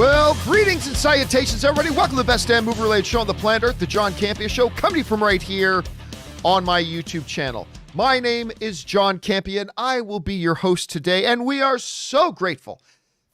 Well, greetings and salutations, everybody. Welcome to the best damn movie-related show on the planet Earth, the John Campea Show, coming to you from right here on my YouTube channel. My name is John Campea, and I will be your host today, and we are so grateful,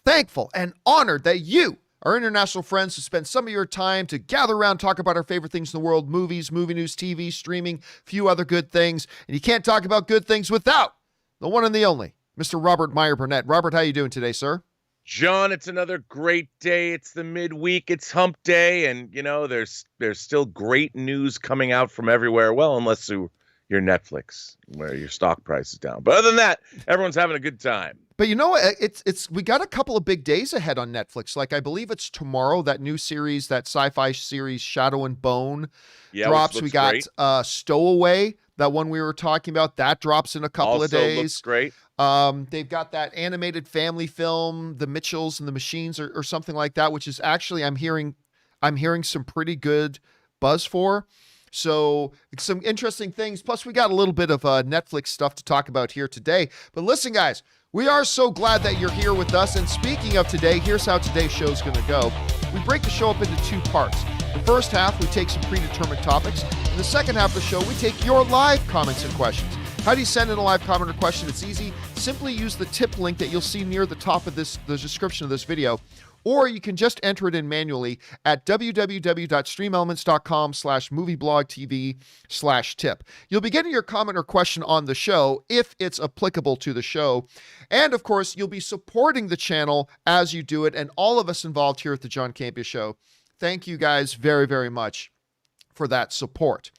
thankful, and honored that you, our international friends, who spend some of your time to gather around, talk about our favorite things in the world, movies, movie news, TV, streaming, a few other good things, and you can't talk about good things without the one and the only, Mr. Robert Meyer Burnett. Robert, how you doing today, sir? John, it's another great day. It's the midweek. It's hump day. And, you know, there's still great news coming out from everywhere. Well, unless you're Netflix, where your stock price is down. But other than that, everyone's having a good time. But you know what? We got a couple of big days ahead on Netflix. Like, I believe it's tomorrow, that new series, that sci-fi series, Shadow and Bone, drops. We got Stowaway, that one we were talking about. That drops in a couple of days. Looks great. They've got that animated family film, The Mitchells and the Machines, or something like that, which is actually I'm hearing some pretty good buzz for. So some interesting things. Plus, we got a little bit of Netflix stuff to talk about here today. But listen, guys, we are so glad that you're here with us. And speaking of today, here's how today's show is going to go. We break the show up into two parts. The first half, we take some predetermined topics. In the second half of the show, we take your live comments and questions. How do you send in a live comment or question? It's easy. Simply use the tip link that you'll see near the top of the description of this video, or you can just enter it in manually at www.streamelements.com/movieblogtv/tip. You'll be getting your comment or question on the show if it's applicable to the show. And of course, you'll be supporting the channel as you do it. And all of us involved here at the John Campea Show, thank you guys very, very much for that support.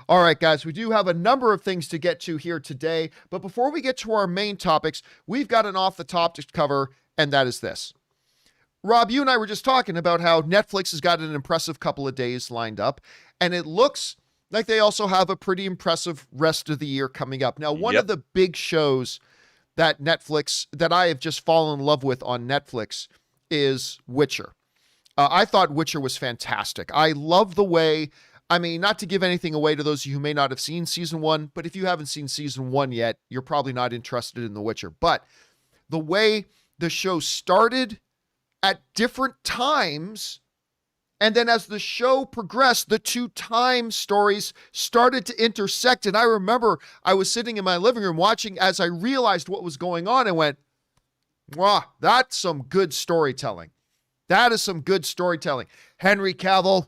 All right, guys, we do have a number of things to get to here today. But before we get to our main topics, we've got an off the top to cover, and that is this. Rob, you and I were just talking about how Netflix has got an impressive couple of days lined up, and it looks like they also have a pretty impressive rest of the year coming up. Now, one of the big shows that I have just fallen in love with on Netflix is Witcher. I thought Witcher was fantastic. I love the way, I mean, not to give anything away to those of you who may not have seen season one, but if you haven't seen season one yet, you're probably not interested in The Witcher. But the way the show started at different times, and then as the show progressed, the two time stories started to intersect. And I remember I was sitting in my living room watching as I realized what was going on and went, wow, that's some good storytelling. That is some good storytelling. Henry Cavill,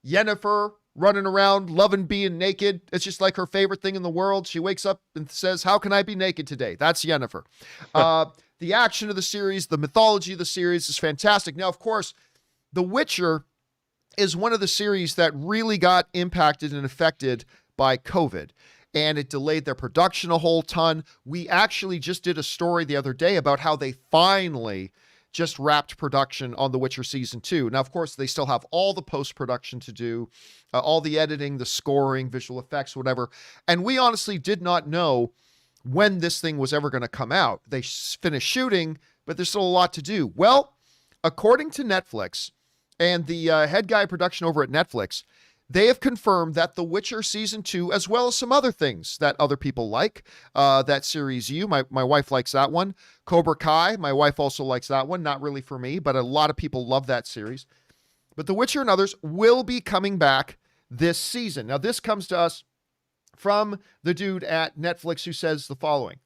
Yennefer running around, loving being naked. It's just like her favorite thing in the world. She wakes up and says, how can I be naked today? That's Yennefer. The action of the series, the mythology of the series is fantastic. Now, of course, The Witcher is one of the series that really got impacted and affected by COVID, and it delayed their production a whole ton. We actually just did a story the other day about how they finally just wrapped production on The Witcher Season 2. Now, of course, they still have all the post-production to do, all the editing, the scoring, visual effects, whatever. And we honestly did not know when this thing was ever going to come out. They finished shooting, but there's still a lot to do. Well, according to Netflix and the head guy of production over at Netflix, they have confirmed that The Witcher Season 2, as well as some other things that other people like, that series U, my wife likes that one. Cobra Kai, my wife also likes that one. Not really for me, but a lot of people love that series. But The Witcher and others will be coming back this season. Now, this comes to us from the dude at Netflix who says the following.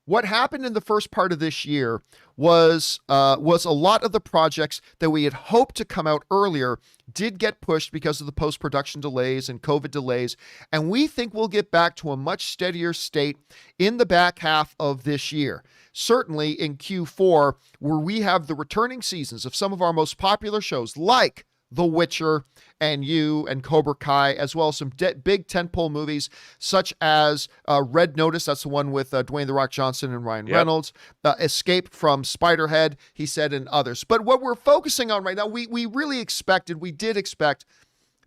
What happened in the first part of this year was a lot of the projects that we had hoped to come out earlier did get pushed because of the post-production delays and COVID delays, and we think we'll get back to a much steadier state in the back half of this year. Certainly in Q4, where we have the returning seasons of some of our most popular shows like The Witcher and You and Cobra Kai, as well as some big tentpole movies such as Red Notice, that's the one with Dwayne The Rock Johnson and Ryan Reynolds, Escape from Spiderhead, he said, and others. But what we're focusing on right now, we did expect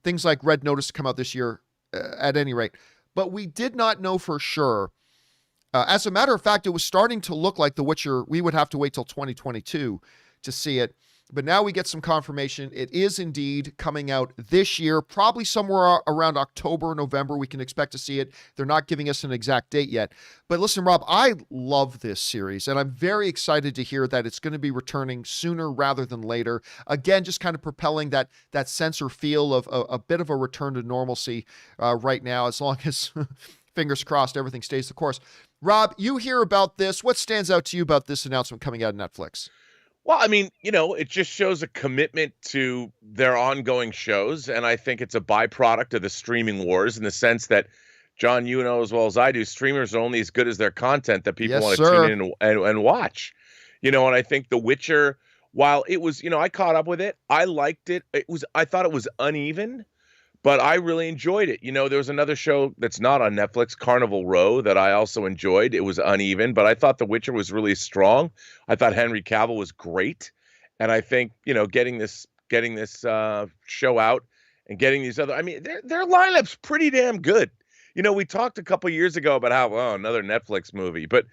things like Red Notice to come out this year at any rate, but we did not know for sure. As a matter of fact, it was starting to look like The Witcher, we would have to wait till 2022 to see it. But now we get some confirmation. It is indeed coming out this year, probably somewhere around October, November. We can expect to see it. They're not giving us an exact date yet. But listen, Rob, I love this series, and I'm very excited to hear that it's going to be returning sooner rather than later. Again, just kind of propelling that sense or feel of a bit of a return to normalcy right now, as long as, fingers crossed, everything stays the course. Rob, you hear about this. What stands out to you about this announcement coming out of Netflix? Well, I mean, it just shows a commitment to their ongoing shows. And I think it's a byproduct of the streaming wars in the sense that, John, you know as well as I do, streamers are only as good as their content that people want to tune in and watch. And I think The Witcher, while it was, I caught up with it. I liked it. I thought it was uneven, but I really enjoyed it. There was another show that's not on Netflix, Carnival Row, that I also enjoyed. It was uneven, but I thought The Witcher was really strong. I thought Henry Cavill was great. And I think, getting this show out and getting these other, I mean, their lineup's pretty damn good. We talked a couple years ago about how, another Netflix movie, but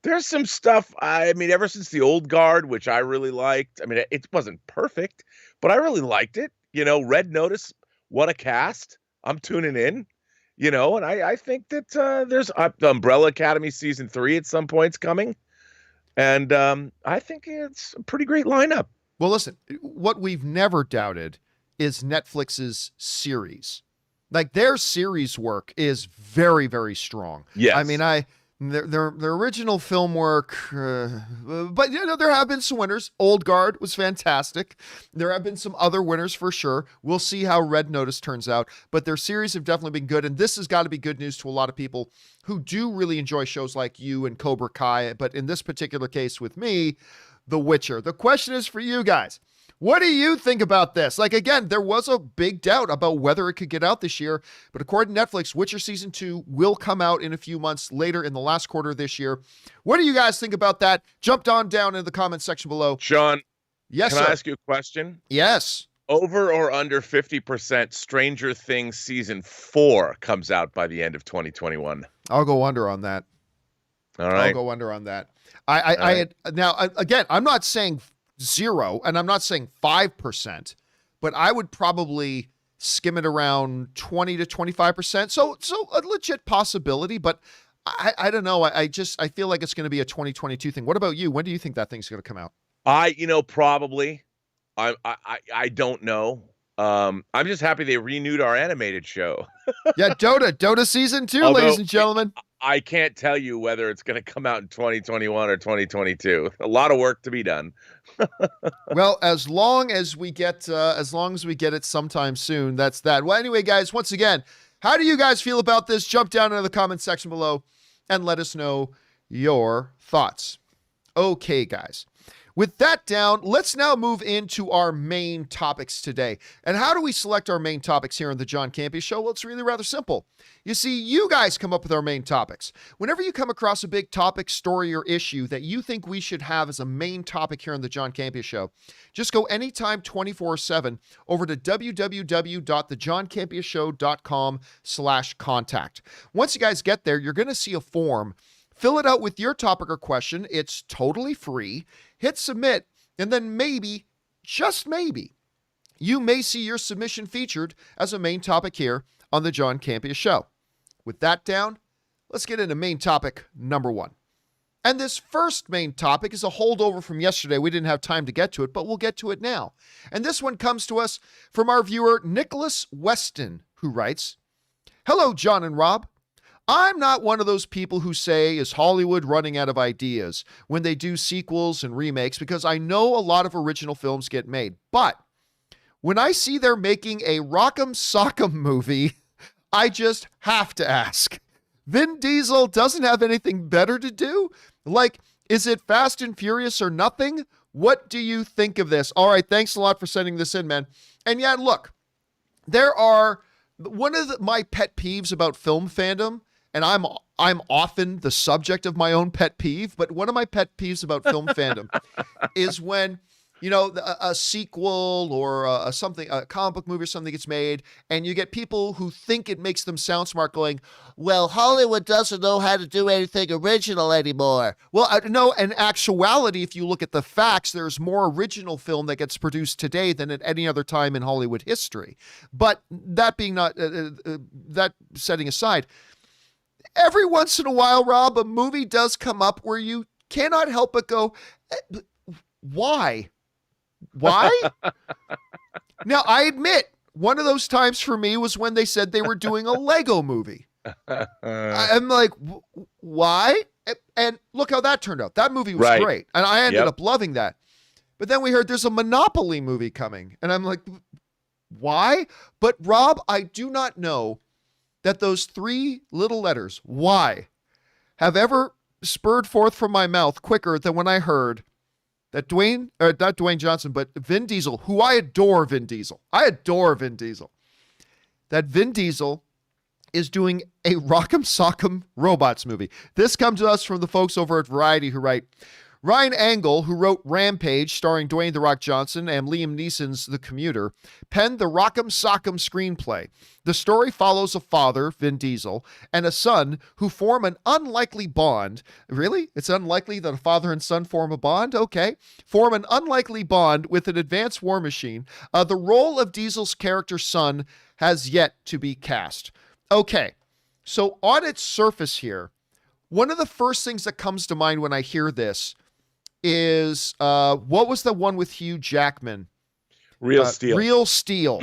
there's some stuff, I mean, ever since The Old Guard, which I really liked. I mean, it wasn't perfect, but I really liked it. Red Notice, what a cast. I'm tuning in, and I think that there's the Umbrella Academy season 3 at some point's coming. And I think it's a pretty great lineup. Well, listen, what we've never doubted is Netflix's series. Like, their series work is very, very strong. Yes. I mean, their original film work, but there have been some winners. Old Guard was fantastic. There have been some other winners for sure. We'll see how Red Notice turns out, but their series have definitely been good, and this has got to be good news to a lot of people who do really enjoy shows like you and Cobra Kai, but in this particular case with me, The Witcher. The question is for you guys. What do you think about this? Like, again, there was a big doubt about whether it could get out this year, but according to Netflix, Witcher Season 2 will come out in a few months later in the last quarter of this year. What do you guys think about that? Jump on down in the comment section below. John, yes, can sir. I ask you a question? Yes. Over or under 50% Stranger Things Season 4 comes out by the end of 2021? I'll go under on that. All right. I'll go under on that. Now, again, I'm not saying 0, and I'm not saying 5%, but I would probably skim it around 20 to 25%. So a legit possibility, but I don't know. I feel like it's going to be a 2022 thing. What about you? When do you think that thing's going to come out? Probably. I don't know. I'm just happy they renewed our animated show. Yeah, Dota season 2, ladies and gentlemen. I can't tell you whether it's going to come out in 2021 or 2022. A lot of work to be done. Well, as long as we get it sometime soon, that's that. Well, anyway, guys, once again, how do you guys feel about this? Jump down into the comment section below and let us know your thoughts. Okay, guys. With that down, let's now move into our main topics today. And how do we select our main topics here on the John Campea Show? Well, it's really rather simple. You see, you guys come up with our main topics. Whenever you come across a big topic, story, or issue that you think we should have as a main topic here on the John Campea Show, just go anytime 24/7 over to www.thejohncampeashow.com/contact. Once you guys get there, you're going to see a form. Fill it out with your topic or question. It's totally free. Hit submit, and then maybe, just maybe, you may see your submission featured as a main topic here on the John Campea Show. With that down, let's get into main topic number 1. And this first main topic is a holdover from yesterday. We didn't have time to get to it, but we'll get to it now. And this one comes to us from our viewer, Nicholas Weston, who writes, "Hello, John and Rob. I'm not one of those people who say, is Hollywood running out of ideas when they do sequels and remakes, because I know a lot of original films get made. But when I see they're making a Rock'em Sock'em movie, I just have to ask, Vin Diesel doesn't have anything better to do? Like, is it Fast and Furious or nothing? What do you think of this?" All right, thanks a lot for sending this in, man. And yeah, look, there are one of my pet peeves about film fandom, and I'm often the subject of my own pet peeve, but one of my pet peeves about film fandom is when a sequel or a comic book movie or something gets made, and you get people who think it makes them sound smart going, well, Hollywood doesn't know how to do anything original anymore. Well, no, in actuality, if you look at the facts, there's more original film that gets produced today than at any other time in Hollywood history. But that being that setting aside, every once in a while, Rob, a movie does come up where you cannot help but go, why? Why? Now, I admit, one of those times for me was when they said they were doing a Lego movie. I'm like, why? And look how that turned out. That movie was great. And I ended up loving that. But then we heard there's a Monopoly movie coming. And I'm like, why? But Rob, I do not know that those three little letters, why, have ever spurred forth from my mouth quicker than when I heard that not Dwayne Johnson, but Vin Diesel, who I adore Vin Diesel. That Vin Diesel is doing a Rock'em Sock'em Robots movie. This comes to us from the folks over at Variety who write, Ryan Angle, who wrote Rampage, starring Dwayne "The Rock" Johnson and Liam Neeson's The Commuter, penned the Rock'em Sock'em screenplay. The story follows a father, Vin Diesel, and a son who form an unlikely bond. Really? It's unlikely that a father and son form a bond? Okay. Form an unlikely bond with an advanced war machine. The role of Diesel's character's son has yet to be cast. Okay. So on its surface here, one of the first things that comes to mind when I hear this is what was the one with Hugh Jackman? Real Steel. Real Steel.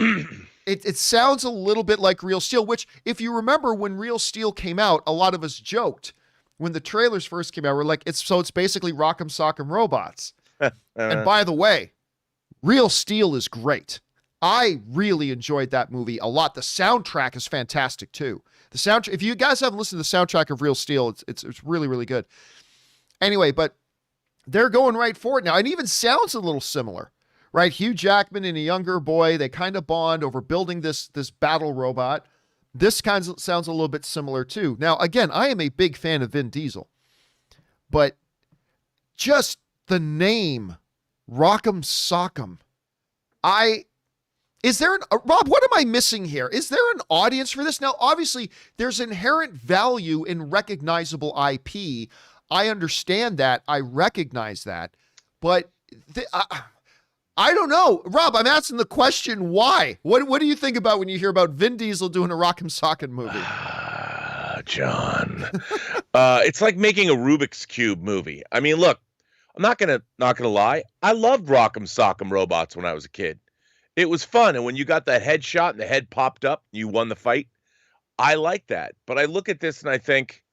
It sounds a little bit like Real Steel, which if you remember when Real Steel came out, a lot of us joked when the trailers first came out. We're like, it's basically Rock'em Sock'em Robots. And by the way, Real Steel is great. I really enjoyed that movie a lot. The soundtrack is fantastic too. The soundtrack, if you guys haven't listened to the soundtrack of Real Steel, it's really, really good. Anyway, but they're going right for it now. It even sounds a little similar, right? Hugh Jackman and a younger boy, they kind of bond over building this battle robot. This sounds a little bit similar too. Now, again, I am a big fan of Vin Diesel, but just the name Rock'em Sock'em. Rob, what am I missing here? Is there an audience for this? Now, obviously, there's inherent value in recognizable IP. I understand that. I recognize that. But I don't know. Rob, I'm asking the question, why? What do you think about when you hear about Vin Diesel doing a Rock'em Sock'em movie? John. It's like making a Rubik's Cube movie. I mean, look, I'm not gonna lie. I loved Rock'em Sock'em Robots when I was a kid. It was fun, and when you got that headshot and the head popped up, you won the fight. I like that. But I look at this and I think,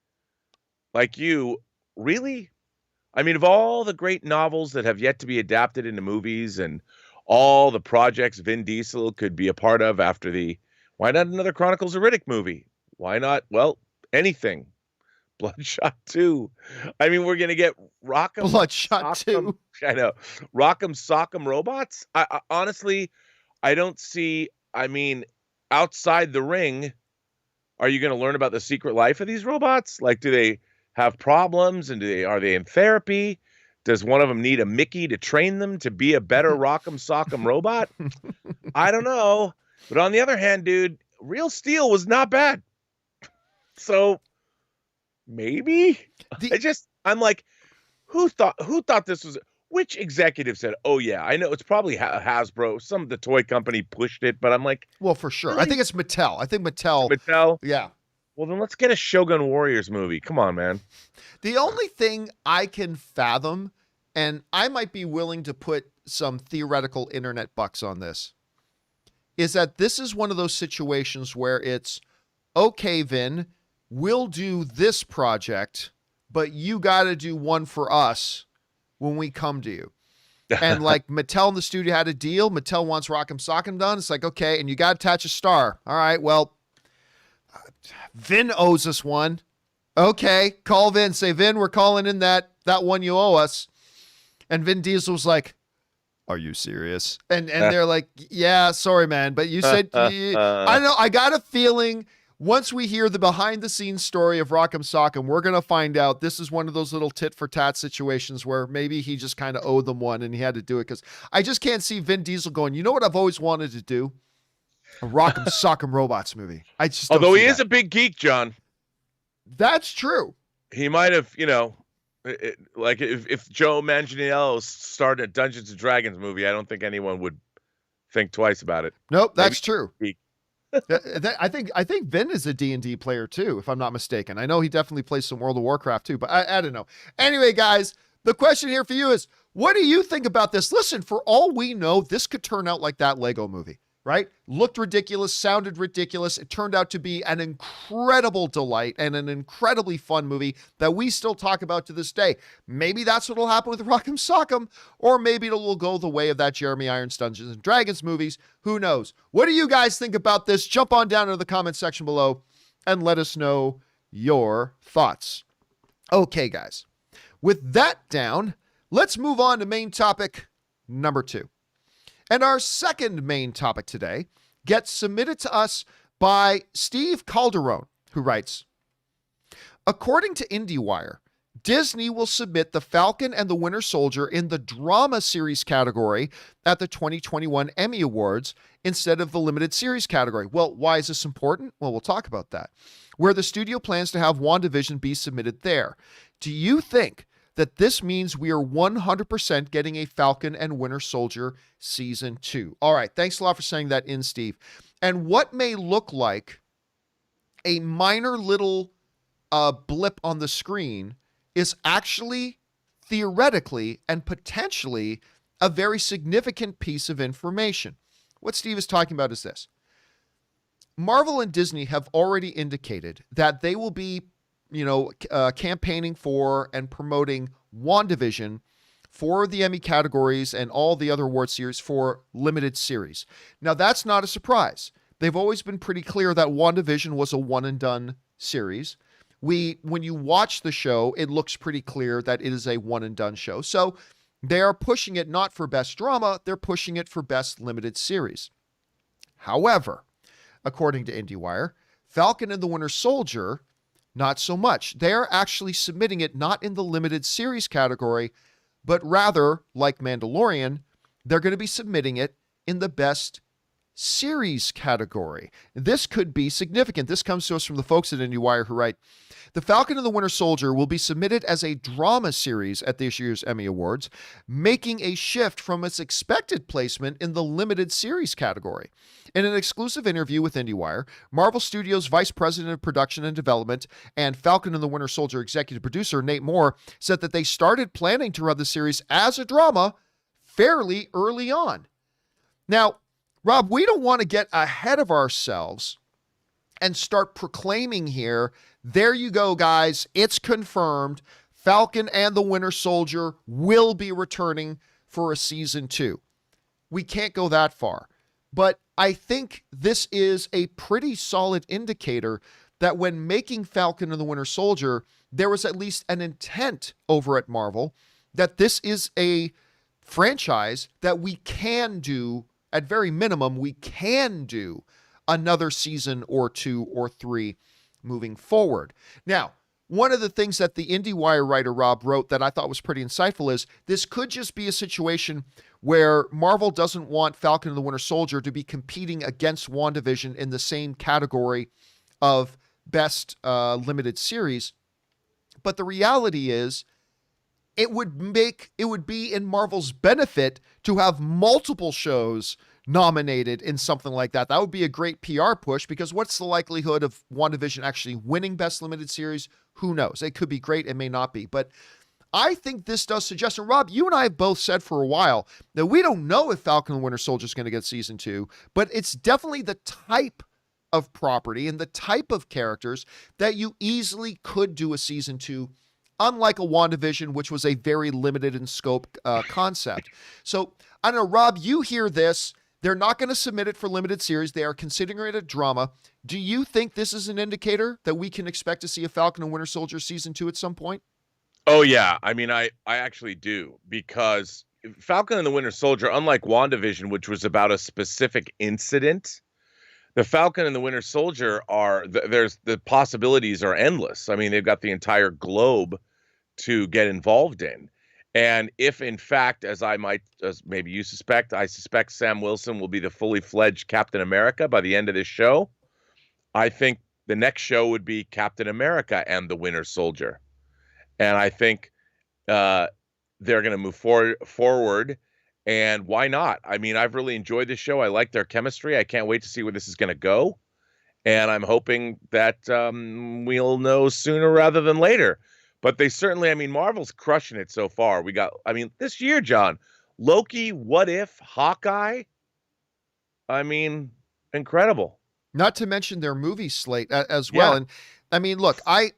like you, really? I mean, of all the great novels that have yet to be adapted into movies and all the projects Vin Diesel could be a part of after why not another Chronicles of Riddick movie? Why not, well, anything. Bloodshot 2. I mean, we're going to get Rock'em Bloodshot 2. I know. Rock'em Sock'em Robots? I honestly, I don't see, I mean, outside the ring, are you going to learn about the secret life of these robots? Like, do they have problems, and are they in therapy? Does one of them need a Mickey to train them to be a better Rock'em Sock'em robot? I don't know. But on the other hand, dude, Real Steel was not bad. So maybe I'm like, who thought this was, which executive said, oh yeah, I know it's probably Hasbro, some of the toy company pushed it, but I'm like, well, for sure. Really? I think it's Mattel. Mattel. Yeah. Well, then let's get a Shogun Warriors movie. Come on, man. The only thing I can fathom, and I might be willing to put some theoretical internet bucks on this, is that this is one of those situations where it's, okay, Vin, we'll do this project, but you got to do one for us when we come to you. And like Mattel and the studio had a deal. Mattel wants Rock'em Sock'em done. It's like, okay, and you got to attach a star. All right, well, Vin owes us one. Okay, call Vin. Say, Vin, we're calling in that one you owe us. And Vin Diesel was like, are you serious? And they're like, yeah, sorry, man. But you said, I don't know. I got a feeling once we hear the behind the scenes story of Rock'em Sock'em, we're going to find out this is one of those little tit for tat situations where maybe he just kind of owed them one and he had to do it. Cause I just can't see Vin Diesel going, you know what I've always wanted to do? A Rock'em Sock'em Robots movie. I just don't Although see he is that. a big geek, John. That's true. He might have, like if Joe Manganiello started a Dungeons and Dragons movie, I don't think anyone would think twice about it. Nope, that's Maybe true. geek. I think Vin is a D&D player too, if I'm not mistaken. I know he definitely plays some World of Warcraft too, but I don't know. Anyway, guys, the question here for you is, what do you think about this? Listen, for all we know, this could turn out like that Lego movie, right? Looked ridiculous, sounded ridiculous. It turned out to be an incredible delight and an incredibly fun movie that we still talk about to this day. Maybe that's what will happen with Rock'em Sock'em, or maybe it will go the way of that Jeremy Irons Dungeons and Dragons movies. Who knows? What do you guys think about this? Jump on down into the comment section below and let us know your thoughts. Okay, guys. With that down, let's move on to main topic number 2. And our second main topic today gets submitted to us by Steve Calderon, who writes, according to IndieWire, Disney will submit The Falcon and the Winter Soldier in the drama series category at the 2021 Emmy Awards instead of the limited series category. Well, why is this important? Well, we'll talk about that. Where the studio plans to have WandaVision be submitted there. Do you think that this means we are 100% getting a Falcon and Winter Soldier season 2? All right. Thanks a lot for saying that in, Steve. And what may look like a minor little blip on the screen is actually theoretically and potentially a very significant piece of information. What Steve is talking about is this. Marvel and Disney have already indicated that they will be campaigning for and promoting WandaVision for the Emmy categories and all the other award series for limited series. Now, that's not a surprise. They've always been pretty clear that WandaVision was a one and done series. When you watch the show, it looks pretty clear that it is a one and done show. So they are pushing it not for best drama, they're pushing it for best limited series. However, according to IndieWire, Falcon and the Winter Soldier, not so much. They're actually submitting it not in the limited series category, but rather, like Mandalorian, they're going to be submitting it in the best series category. This could be significant. This comes to us from the folks at IndieWire who write, The Falcon and the Winter Soldier will be submitted as a drama series at this year's Emmy Awards, making a shift from its expected placement in the limited series category. In an exclusive interview with IndieWire, Marvel Studios Vice President of Production and Development and Falcon and the Winter Soldier executive producer Nate Moore said that they started planning to run the series as a drama fairly early on. Now, Rob, we don't want to get ahead of ourselves and start proclaiming here, there you go, guys, it's confirmed, Falcon and the Winter Soldier will be returning for a season 2. We can't go that far. But I think this is a pretty solid indicator that when making Falcon and the Winter Soldier, there was at least an intent over at Marvel that this is a franchise that we can do, at very minimum, we can do another season or 2 or 3 moving forward. Now, one of the things that the IndieWire writer Rob wrote that I thought was pretty insightful is this could just be a situation where Marvel doesn't want Falcon and the Winter Soldier to be competing against WandaVision in the same category of best limited series. But the reality is, it would be in Marvel's benefit to have multiple shows nominated in something like that. That would be a great PR push, because what's the likelihood of WandaVision actually winning best limited series? Who knows? It could be great. It may not be. But I think this does suggest, and Rob, you and I have both said for a while that we don't know if Falcon and Winter Soldier is going to get season 2, but it's definitely the type of property and the type of characters that you easily could do a season 2, unlike a WandaVision, which was a very limited in scope concept. So I don't know, Rob, you hear this. They're not going to submit it for limited series. They are considering it a drama. Do you think this is an indicator that we can expect to see a Falcon and Winter Soldier season 2 at some point? Oh, yeah. I mean, I actually do, because Falcon and the Winter Soldier, unlike WandaVision, which was about a specific incident, The Falcon and the Winter Soldier there's the possibilities are endless. I mean, they've got the entire globe to get involved in. And if in fact, as maybe you suspect, I suspect Sam Wilson will be the fully fledged Captain America by the end of this show, I think the next show would be Captain America and the Winter Soldier. And I think they're going to move forward. And why not? I mean, I've really enjoyed this show. I like their chemistry. I can't wait to see where this is going to go. And I'm hoping that we'll know sooner rather than later. But they certainly, I mean, Marvel's crushing it so far. This year, John, Loki, What If, Hawkeye. I mean, incredible. Not to mention their movie slate as well. Yeah. And I mean, look, I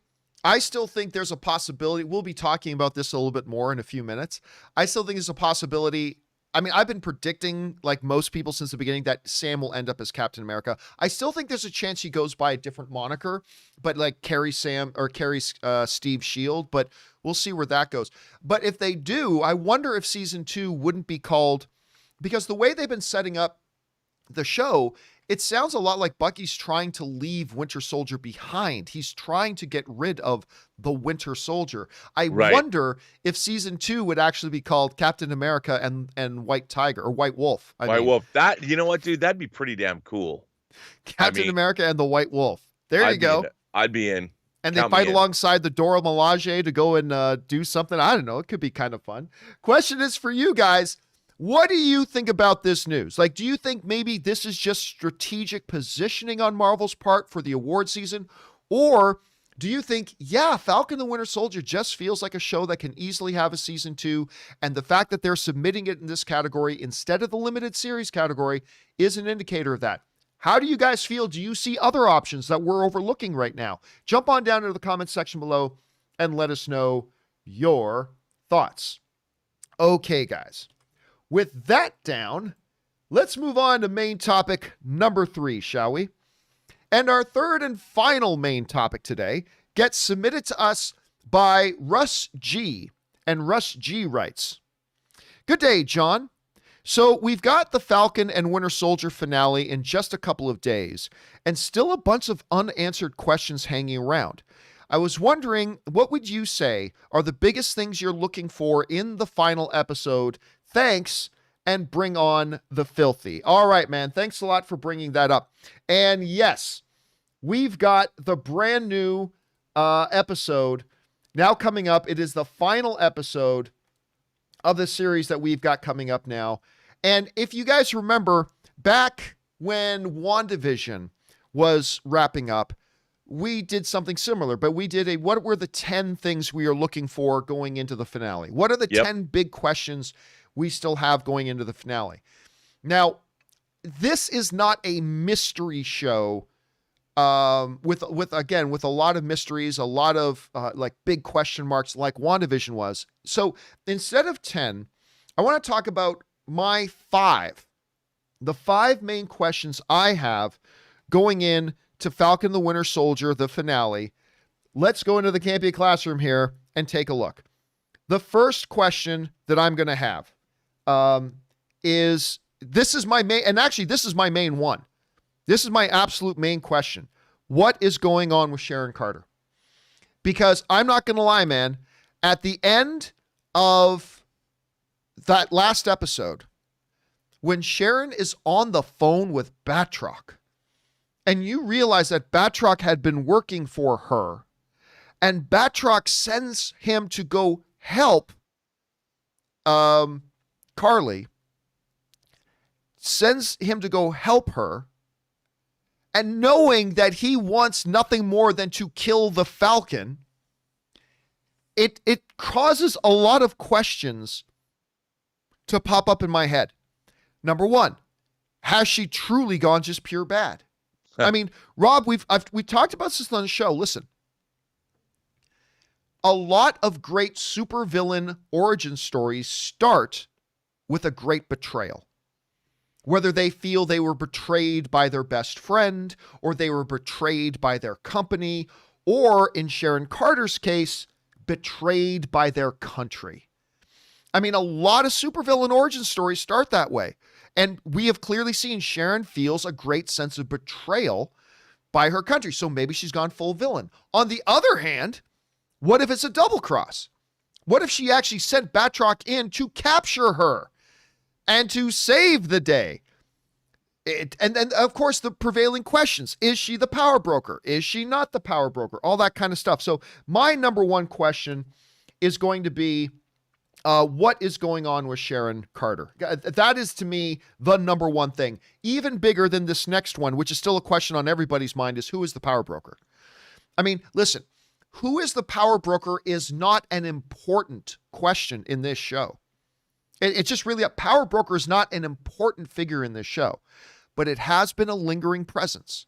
still think there's a possibility. We'll be talking about this a little bit more in a few minutes. I still think there's a possibility. I mean, I've been predicting, like most people since the beginning, that Sam will end up as Captain America. I still think there's a chance he goes by a different moniker, but like carries Steve Shield, but we'll see where that goes. But if they do, I wonder if season 2 wouldn't be called, because the way they've been setting up the show, it sounds a lot like Bucky's trying to leave Winter Soldier behind. He's trying to get rid of the Winter Soldier. I wonder if season 2 would actually be called Captain America and White Tiger, or White Wolf. Wolf. That, you know what, dude? That'd be pretty damn cool. Captain America and the White Wolf. There you go. I'd be in. And they fight alongside the Dora Milaje to go and do something. I don't know. It could be kind of fun. Question is for you guys. What do you think about this news? Like, do you think maybe this is just strategic positioning on Marvel's part for the award season? Or do you think, yeah, Falcon the Winter Soldier just feels like a show that can easily have a season 2, and the fact that they're submitting it in this category instead of the limited series category is an indicator of that? How do you guys feel? Do you see other options that we're overlooking right now? Jump on down into the comments section below and let us know your thoughts. Okay, guys. With that down, let's move on to main topic number 3, shall we? And our third and final main topic today gets submitted to us by Russ G. And Russ G writes, "Good day, John. So we've got the Falcon and Winter Soldier finale in just a couple of days, and still a bunch of unanswered questions hanging around. I was wondering, what would you say are the biggest things you're looking for in the final episode? Thanks, and bring on the filthy." All right, man. Thanks a lot for bringing that up. And yes, we've got the brand new episode now coming up. It is the final episode of the series that we've got coming up now. And if you guys remember, back when WandaVision was wrapping up, we did something similar, but we did what were the 10 things we are looking for going into the finale? What are the 10 big questions we still have going into the finale? Now, this is not a mystery show with a lot of mysteries, a lot of like big question marks like WandaVision was. So instead of 10, I want to talk about the 5 main questions I have going in to Falcon the Winter Soldier, the finale. Let's go into the Campea classroom here and take a look. The first question that I'm going to have is my main one. This is my absolute main question. What is going on with Sharon Carter? Because I'm not going to lie, man, at the end of that last episode, when Sharon is on the phone with Batroc, and you realize that Batroc had been working for her, and Batroc sends him to go help Carly, sends him to go help her, and knowing that he wants nothing more than to kill the Falcon, it causes a lot of questions to pop up in my head. Number 1, has she truly gone just pure bad? I mean, Rob, we talked about this on the show. Listen, a lot of great supervillain origin stories start with a great betrayal. Whether they feel they were betrayed by their best friend, or they were betrayed by their company, or in Sharon Carter's case, betrayed by their country. I mean, a lot of supervillain origin stories start that way. And we have clearly seen Sharon feels a great sense of betrayal by her country. So maybe she's gone full villain. On the other hand, what if it's a double cross? What if she actually sent Batroc in to capture her and to save the day? And then, of course, the prevailing questions. Is she the power broker? Is she not the power broker? All that kind of stuff. So my number one question is going to be, what is going on with Sharon Carter? That is, to me, the number one thing. Even bigger than this next one, which is still a question on everybody's mind, is who is the power broker? I mean, listen, who is the power broker is not an important question in this show. It's just really a power broker is not an important figure in this show, but it has been a lingering presence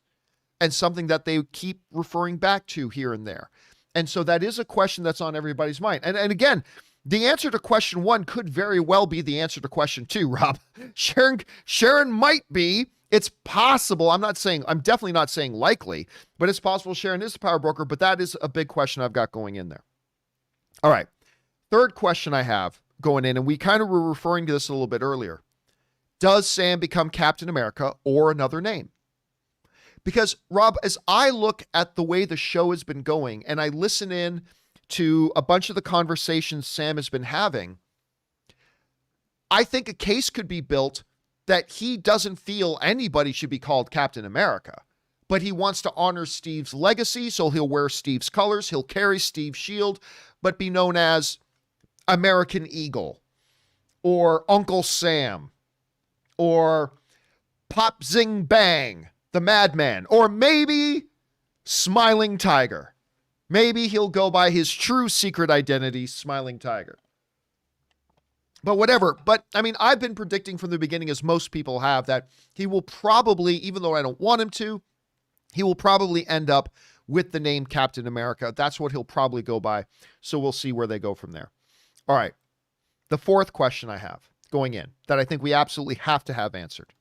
and something that they keep referring back to here and there. And so that is a question that's on everybody's mind. And again, the answer to question one could very well be the answer to question two, Rob. Sharon might be. It's possible. I'm definitely not saying likely, but it's possible Sharon is the power broker, but that is a big question I've got going in there. All right. Third question I have going in, and we kind of were referring to this a little bit earlier. Does Sam become Captain America or another name? Because, Rob, as I look at the way the show has been going and I listen in to a bunch of the conversations Sam has been having, I think a case could be built that he doesn't feel anybody should be called Captain America, but he wants to honor Steve's legacy, so he'll wear Steve's colors, he'll carry Steve's shield, but be known as American Eagle, or Uncle Sam, or Pop Zing Bang, the Madman, or maybe Smiling Tiger. Maybe he'll go by his true secret identity, Smiling Tiger. But whatever. But I mean, I've been predicting from the beginning, as most people have, that he will probably, even though I don't want him to, he will probably end up with the name Captain America. That's what he'll probably go by. So we'll see where they go from there. All right. The fourth question I have going in that I think we absolutely have to have answered.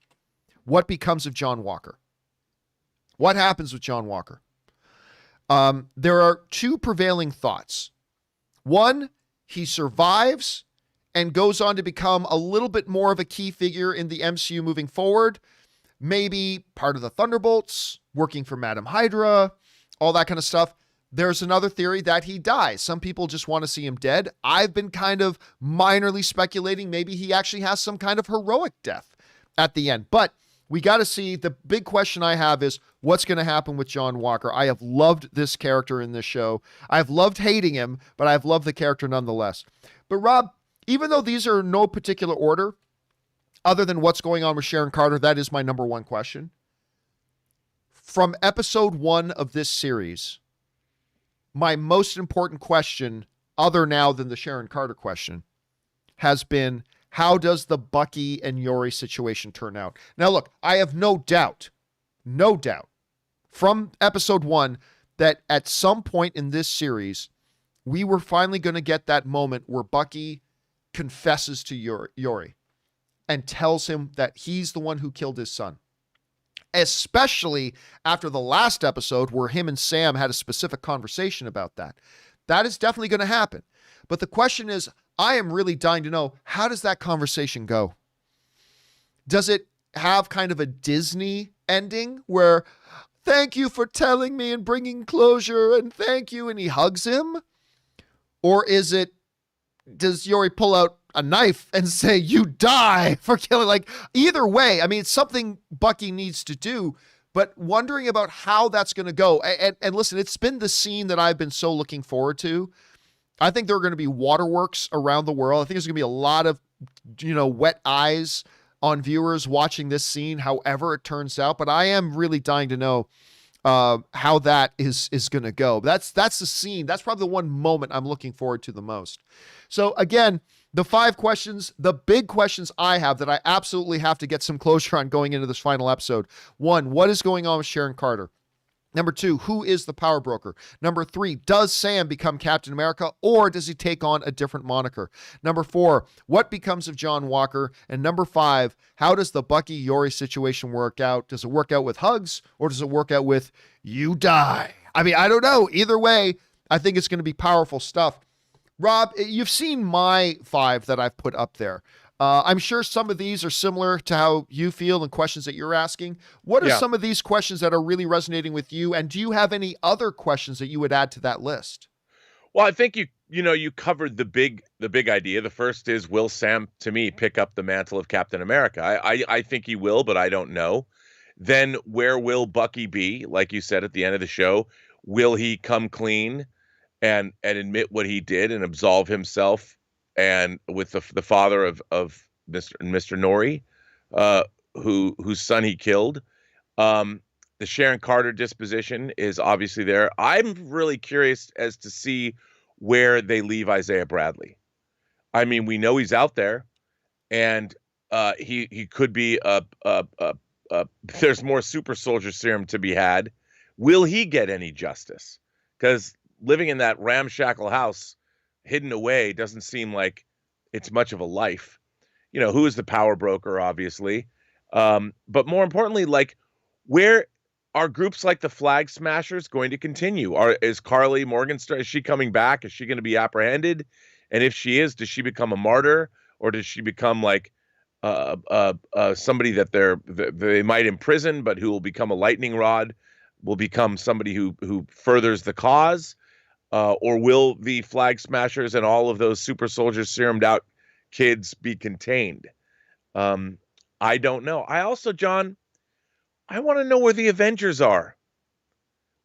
What becomes of John Walker? What happens with John Walker? There are two prevailing thoughts. One, he survives and goes on to become a little bit more of a key figure in the MCU moving forward. Maybe part of the Thunderbolts, working for Madam Hydra, all that kind of stuff. There's another theory that he dies. Some people just want to see him dead. I've been kind of minorly speculating maybe he actually has some kind of heroic death at the end. But we got to see. The big question I have is what's going to happen with John Walker. I have loved this character in this show. I've loved hating him, but I've loved the character nonetheless. But Rob, even though these are in no particular order, other than what's going on with Sharon Carter, that is my number one question. From episode 1 of this series, my most important question, other now than the Sharon Carter question, has been, how does the Bucky and Yori situation turn out? Now, look, I have no doubt from episode 1 that at some point in this series, we were finally going to get that moment where Bucky confesses to Yori and tells him that he's the one who killed his son. Especially after the last episode where him and Sam had a specific conversation about that. That is definitely going to happen. But the question is, I am really dying to know, how does that conversation go? Does it have kind of a Disney ending where, thank you for telling me and bringing closure and thank you, and he hugs him? Or does Yori pull out a knife and say, you die for killing? Like, either way, I mean, it's something Bucky needs to do, but wondering about how that's going to go. And listen, it's been the scene that I've been so looking forward to. I think there are going to be waterworks around the world. I think there's going to be a lot of, wet eyes on viewers watching this scene, however it turns out. But I am really dying to know how that is going to go. That's the scene. That's probably the one moment I'm looking forward to the most. So again, the 5 questions, the big questions I have that I absolutely have to get some closure on going into this final episode. 1, what is going on with Sharon Carter? Number 2, who is the power broker? Number 3, does Sam become Captain America or does he take on a different moniker? Number 4, what becomes of John Walker? And number 5, how does the Bucky Yori situation work out? Does it work out with hugs or does it work out with you die? I mean, I don't know. Either way, I think it's going to be powerful stuff. Rob, you've seen my 5 that I've put up there. I'm sure some of these are similar to how you feel and questions that you're asking. What are Yeah. some of these questions that are really resonating with you? And do you have any other questions that you would add to that list? Well, I think you covered the big idea. The first is, will Sam, to me, pick up the mantle of Captain America? I think he will, but I don't know. Then where will Bucky be? Like you said at the end of the show, will he come clean and admit what he did and absolve himself, and with the father of Mr. Nori, whose son he killed? The Sharon Carter disposition is obviously there. I'm really curious as to see where they leave Isaiah Bradley. I mean, we know he's out there, and he could be there's more super soldier serum to be had. Will he get any justice? Because living in that ramshackle house, hidden away, doesn't seem like it's much of a life. Who is the power broker, obviously, but more importantly, like, where are groups like the Flag Smashers going to continue? Is Carly Morgenstern, is she coming back? Is she going to be apprehended? And if she is, does she become a martyr, or does she become like somebody that they might imprison, but who will become a lightning rod, will become somebody who furthers the cause? Or will the Flag Smashers and all of those super soldiers serumed out kids be contained? I don't know. I also, John, I want to know where the Avengers are.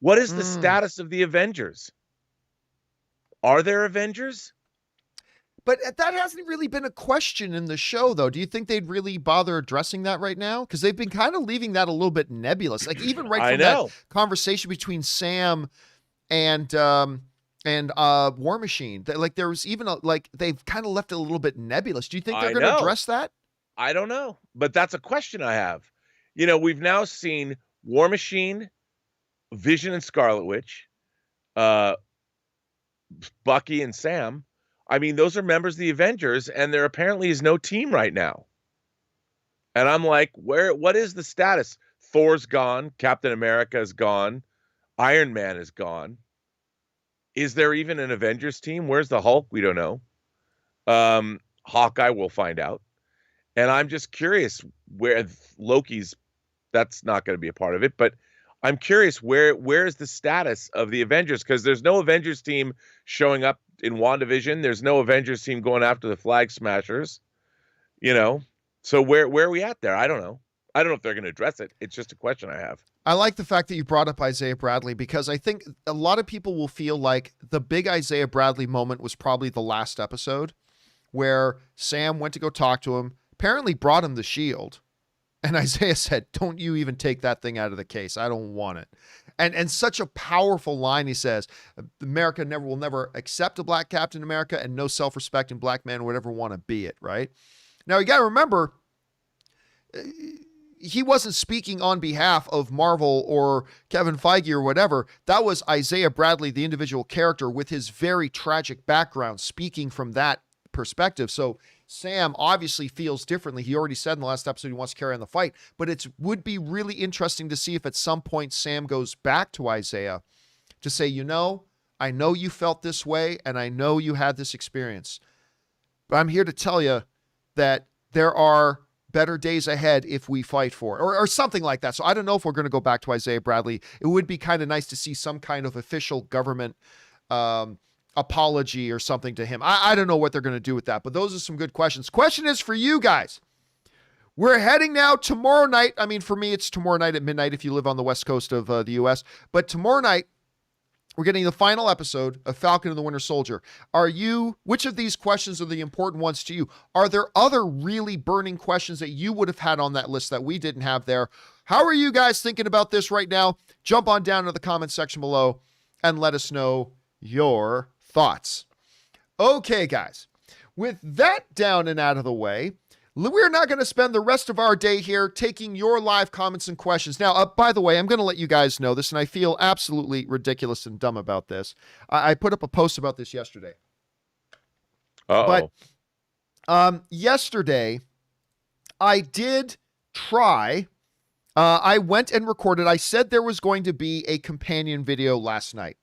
What is the status of the Avengers? Are there Avengers? But that hasn't really been a question in the show, though. Do you think they'd really bother addressing that right now? Because they've been kind of leaving that a little bit nebulous. Like, even right from that conversation between Sam and War Machine, like, there was even they've kind of left it a little bit nebulous. Do you think they're going to address that? I don't know, but that's a question I have. We've now seen War Machine, Vision and Scarlet Witch, Bucky and Sam. I mean, those are members of the Avengers, and there apparently is no team right now. And I'm like, what is the status? Thor's gone, Captain America is gone, Iron Man is gone. Is there even an Avengers team? Where's the Hulk? We don't know. Hawkeye, we'll find out. And I'm just curious where Loki's, that's not going to be a part of it, but I'm curious where is the status of the Avengers? Because there's no Avengers team showing up in WandaVision. There's no Avengers team going after the Flag Smashers. So where are we at there? I don't know. I don't know if they're going to address it. It's just a question I have. I like the fact that you brought up Isaiah Bradley, because I think a lot of people will feel like the big Isaiah Bradley moment was probably the last episode, where Sam went to go talk to him, apparently brought him the shield, and Isaiah said, "Don't you even take that thing out of the case. I don't want it." And such a powerful line. He says, America will never accept a black Captain America, and no self-respecting black man would ever want to be it, right? Now, you got to remember, he wasn't speaking on behalf of Marvel or Kevin Feige or whatever. That was Isaiah Bradley, the individual character with his very tragic background, speaking from that perspective. So Sam obviously feels differently. He already said in the last episode he wants to carry on the fight, but it would be really interesting to see if at some point Sam goes back to Isaiah to say, I know you felt this way, and I know you had this experience, but I'm here to tell you that there are better days ahead if we fight for it, or something like that. So I don't know if we're going to go back to Isaiah Bradley. It would be kind of nice to see some kind of official government apology or something to him. I don't know what they're going to do with that, but those are some good questions. Question is for you guys. We're heading now tomorrow night. I mean, for me, it's tomorrow night at midnight if you live on the west coast of the U.S., but tomorrow night, we're getting the final episode of Falcon and the Winter Soldier. Which of these questions are the important ones to you? Are there other really burning questions that you would have had on that list that we didn't have there? How are you guys thinking about this right now? Jump on down to the comment section below and let us know your thoughts. Okay, guys, with that down and out of the way, we're not going to spend the rest of our day here taking your live comments and questions. Now, by the way, I'm going to let you guys know this, and I feel absolutely ridiculous and dumb about this. I put up a post about this yesterday. Uh-oh. But yesterday, I did try. I went and recorded. I said there was going to be a companion video last night.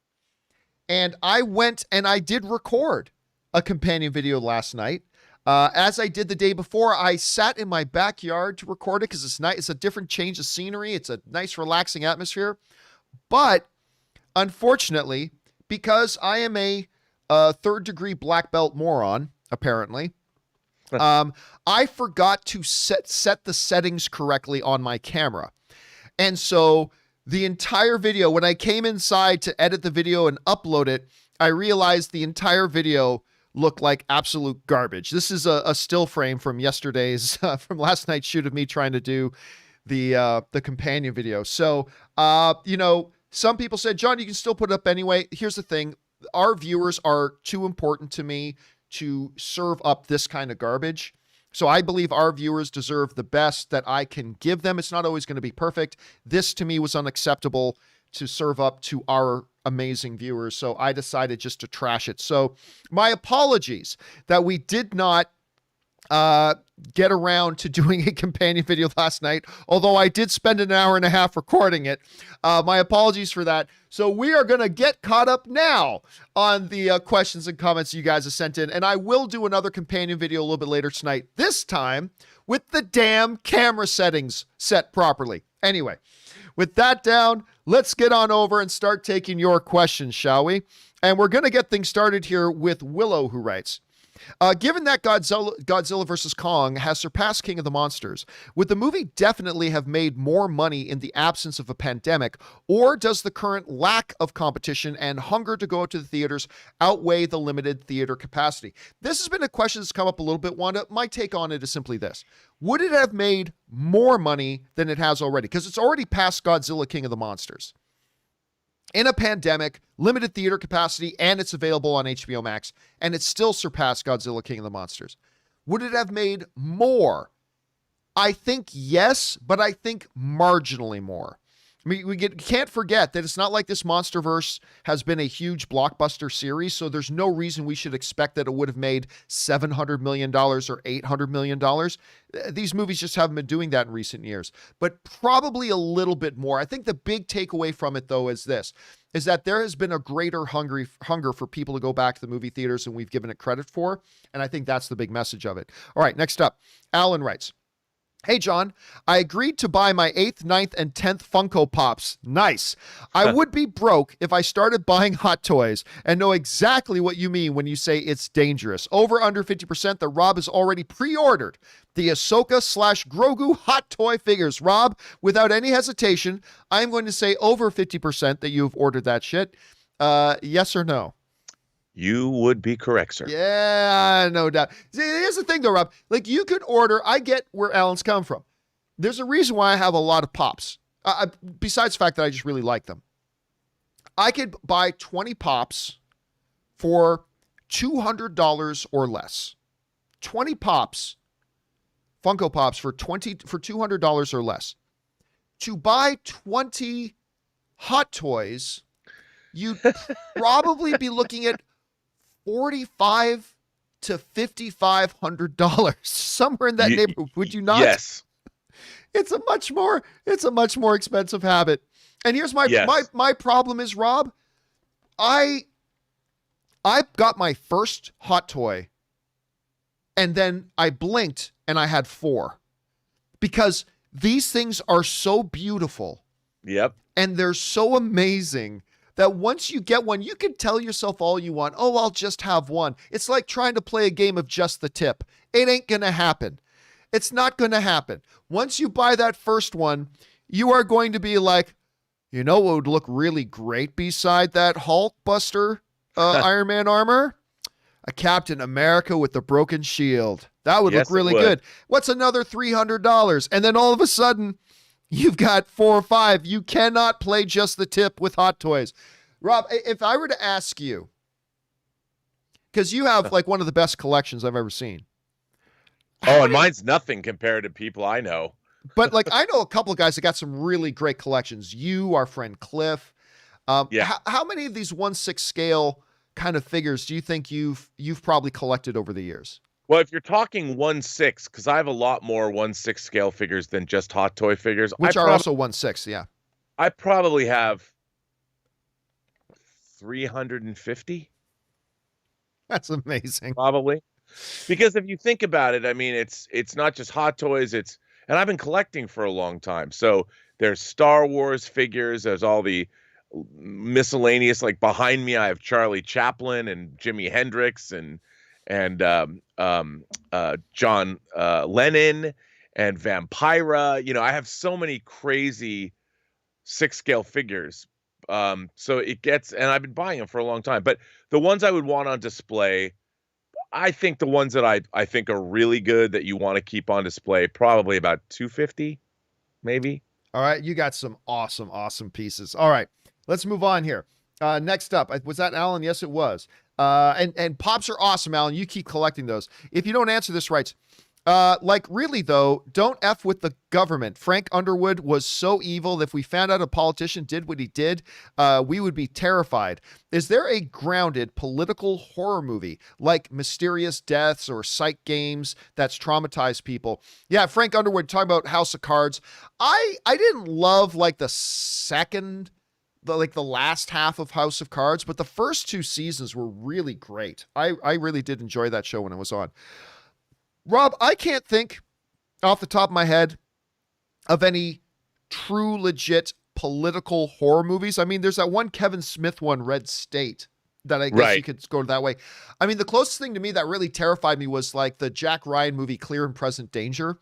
And I went and I did record a companion video last night. As I did the day before, I sat in my backyard to record it because it's nice. It's a different change of scenery. It's a nice, relaxing atmosphere. But unfortunately, because I am a third-degree black belt moron, apparently, I forgot to set the settings correctly on my camera. And so the entire video, when I came inside to edit the video and upload it, I realized the entire video looked like absolute garbage. This is a still frame from yesterday's, from last night's shoot of me trying to do the companion video. So, some people said, John, you can still put it up anyway. Here's the thing. Our viewers are too important to me to serve up this kind of garbage. So I believe our viewers deserve the best that I can give them. It's not always going to be perfect. This to me was unacceptable to serve up to our amazing viewers. So I decided just to trash it. So my apologies that we did not get around to doing a companion video last night, although I did spend an hour and a half recording it. My apologies for that. So we are going to get caught up now on the questions and comments you guys have sent in, and I will do another companion video a little bit later tonight, this time with the damn camera settings set properly. Anyway, with that down, let's get on over and start taking your questions, shall we? And we're going to get things started here with Willow, who writes, given that Godzilla vs. Kong has surpassed King of the Monsters, would the movie definitely have made more money in the absence of a pandemic, or does the current lack of competition and hunger to go to the theaters outweigh the limited theater capacity? This has been a question that's come up a little bit, Wanda. My take on it is simply this. Would it have made more money than it has already? Because it's already past Godzilla King of the Monsters. In a pandemic, limited theater capacity, and it's available on HBO Max, and it still surpassed Godzilla King of the Monsters. Would it have made more? I think yes, but I think marginally more. I mean, can't forget that it's not like this MonsterVerse has been a huge blockbuster series, so there's no reason we should expect that it would have made $700 million or $800 million. These movies just haven't been doing that in recent years, but probably a little bit more. I think the big takeaway from it, though, is this, is that there has been a greater hunger for people to go back to the movie theaters than we've given it credit for, and I think that's the big message of it. All right, next up, Alan writes, hey, John, I agreed to buy my 8th, 9th, and 10th Funko Pops. Nice. I would be broke if I started buying Hot Toys and know exactly what you mean when you say it's dangerous. Over under 50% that Rob has already pre-ordered the Ahsoka/Grogu Hot Toy figures. Rob, without any hesitation, I'm going to say over 50% that you've ordered that shit. Yes or no? You would be correct, sir. Yeah, no doubt. See, here's the thing, though, Rob. Like, you could order, I get where Alan's come from. There's a reason why I have a lot of Pops, besides the fact that I just really like them. I could buy 20 Pops for $200 or less. 20 Pops, Funko Pops for $200 or less. To buy 20 Hot Toys, you'd probably be looking at $4,500 to $5,500, somewhere in that neighborhood. Would you not? Yes. It's a much more expensive habit. And here's my problem is, Rob, I got my first Hot Toy, and then I blinked and I had 4, because these things are so beautiful. Yep. And they're so amazing that once you get one, you can tell yourself all you want. Oh, I'll just have one. It's like trying to play a game of just the tip. It ain't going to happen. It's not going to happen. Once you buy that first one, you are going to be like, you know what would look really great beside that Hulk Buster Iron Man armor? A Captain America with the broken shield. That would look really good. What's another $300? And then all of a sudden, you've got 4 or 5. You cannot play just the tip with Hot Toys. Rob, if I were to ask you, because you have like one of the best collections I've ever seen. Oh, and mine's nothing compared to people I know. But like, I know a couple of guys that got some really great collections. You, our friend Cliff. How many of these 1/6 scale kind of figures do you think you've probably collected over the years? Well, if you're talking 1/6, because I have a lot more 1/6 scale figures than just Hot Toy figures, which are also 1/6. Yeah, I probably have 350. That's amazing. Probably. Because if you think about it, I mean, it's not just Hot Toys. And I've been collecting for a long time. So there's Star Wars figures. There's all the miscellaneous. Like behind me, I have Charlie Chaplin and Jimi Hendrix and John Lennon and Vampira. You know, I have so many crazy 6-scale figures. So it gets, and I've been buying them for a long time. But the ones I would want on display, I think the ones that I think are really good that you want to keep on display, probably about 250, maybe. All right, you got some awesome pieces. All right, let's move on here. Next up, was that Alan? Yes, it was. And pops are awesome, Alan. You keep collecting those. If you don't answer this right, like really though, don't F with the government. Frank Underwood was so evil that if we found out a politician did what he did, we would be terrified. Is there a grounded political horror movie like Mysterious Deaths or Psych Games that's traumatized people? Yeah, Frank Underwood talking about House of Cards. I didn't love like the last half of House of Cards, but the first 2 seasons were really great. I really did enjoy that show when it was on. Rob, I can't think off the top of my head of any true, legit political horror movies. I mean, there's that one Kevin Smith one, Red State, that I guess you could go that way. I mean, the closest thing to me that really terrified me was like the Jack Ryan movie, Clear and Present Danger,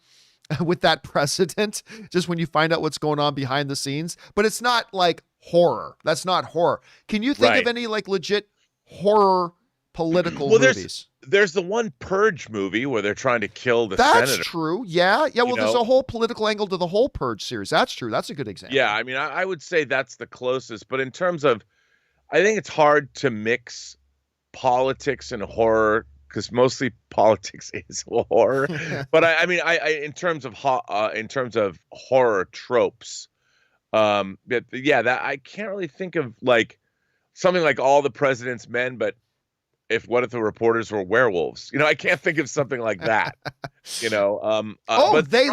with that president, just when you find out what's going on behind the scenes. But it's not like horror. That's not horror. Can you think of any like legit horror political movies? There's the one Purge movie where they're trying to kill the senator. That's true. Yeah. Well, there's a whole political angle to the whole Purge series. That's true. That's a good example. Yeah. I mean, I would say that's the closest. But in terms of, I think it's hard to mix politics and horror because mostly politics is horror. But I mean, in terms of horror tropes, that I can't really think of like something like All the President's Men, but what if the reporters were werewolves? You know, I can't think of something like that. You know, but they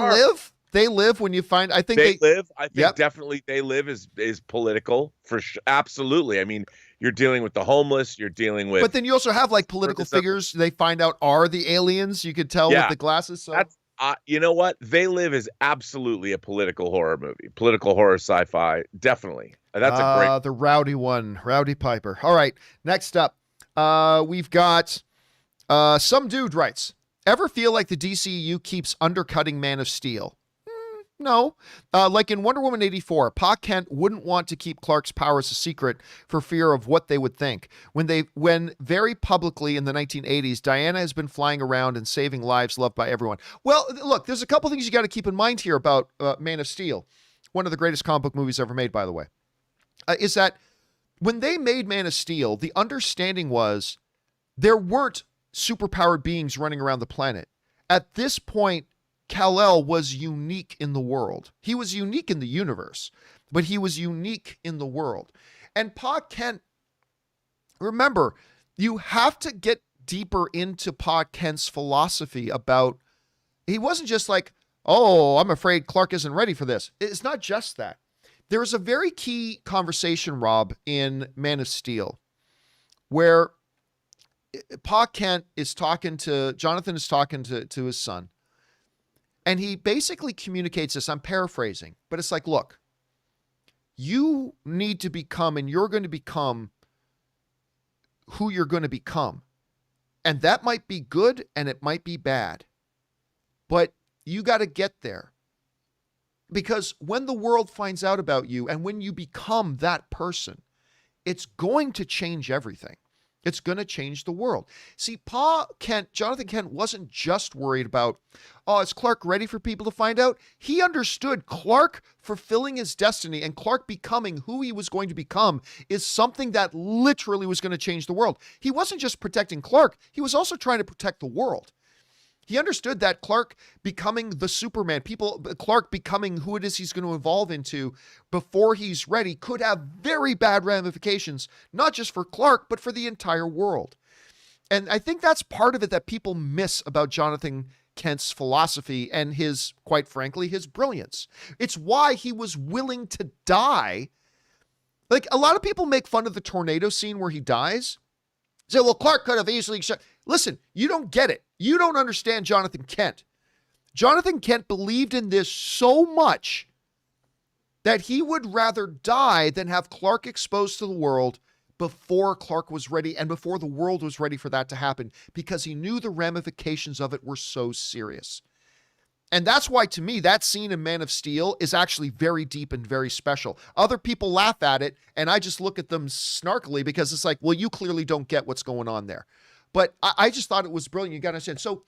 live when you find. I think they live. I think definitely They Live is political for sure. Absolutely. I mean, you're dealing with the homeless. You're dealing with. But then you also have like political figures. They find out are the aliens. You could tell with the glasses. So that's you know what? They Live is absolutely a political horror movie. Political horror sci-fi, definitely. That's a great. The rowdy one, Rowdy Piper. All right, next up. We've got some dude writes, ever feel like the DCEU keeps undercutting Man of Steel? No. Like in Wonder Woman 84, Pa Kent wouldn't want to keep Clark's powers a secret for fear of what they would think. When very publicly in the 1980s, Diana has been flying around and saving lives loved by everyone. Well, look, there's a couple things you got to keep in mind here about Man of Steel. One of the greatest comic book movies ever made, by the way, is that when they made Man of Steel, the understanding was there weren't superpowered beings running around the planet. At this point, Kal-El was unique in the world. He was unique in the universe, but he was unique in the world. And Pa Kent, remember, you have to get deeper into Pa Kent's philosophy about, he wasn't just like, oh, I'm afraid Clark isn't ready for this. It's not just that. There's a very key conversation, Rob, in Man of Steel, where Pa Kent is talking to, Jonathan is talking to his son, and he basically communicates this. I'm paraphrasing, but it's like, look, you need to become, and you're going to become who you're going to become. And that might be good and it might be bad, but you got to get there. Because when the world finds out about you and when you become that person, it's going to change everything. It's going to change the world. See, Jonathan Kent wasn't just worried about, oh, is Clark ready for people to find out? He understood Clark fulfilling his destiny and Clark becoming who he was going to become is something that literally was going to change the world. He wasn't just protecting Clark. He was also trying to protect the world. He understood that Clark becoming the Superman, Clark becoming who it is he's going to evolve into before he's ready could have very bad ramifications, not just for Clark, but for the entire world. And I think that's part of it that people miss about Jonathan Kent's philosophy and his, quite frankly, his brilliance. It's why he was willing to die. Like, a lot of people make fun of the tornado scene where he dies. Say, well, Clark could have easily shot. listen, you don't get it. You don't understand Jonathan Kent. Jonathan Kent believed in this so much that he would rather die than have Clark exposed to the world before Clark was ready and before the world was ready for that to happen, because he knew the ramifications of it were so serious. And that's why, to me, that scene in Man of Steel is actually very deep and very special. Other people laugh at it, and I just look at them snarkily because it's like, well, you clearly don't get what's going on there. But I just thought it was brilliant. You got to understand. So,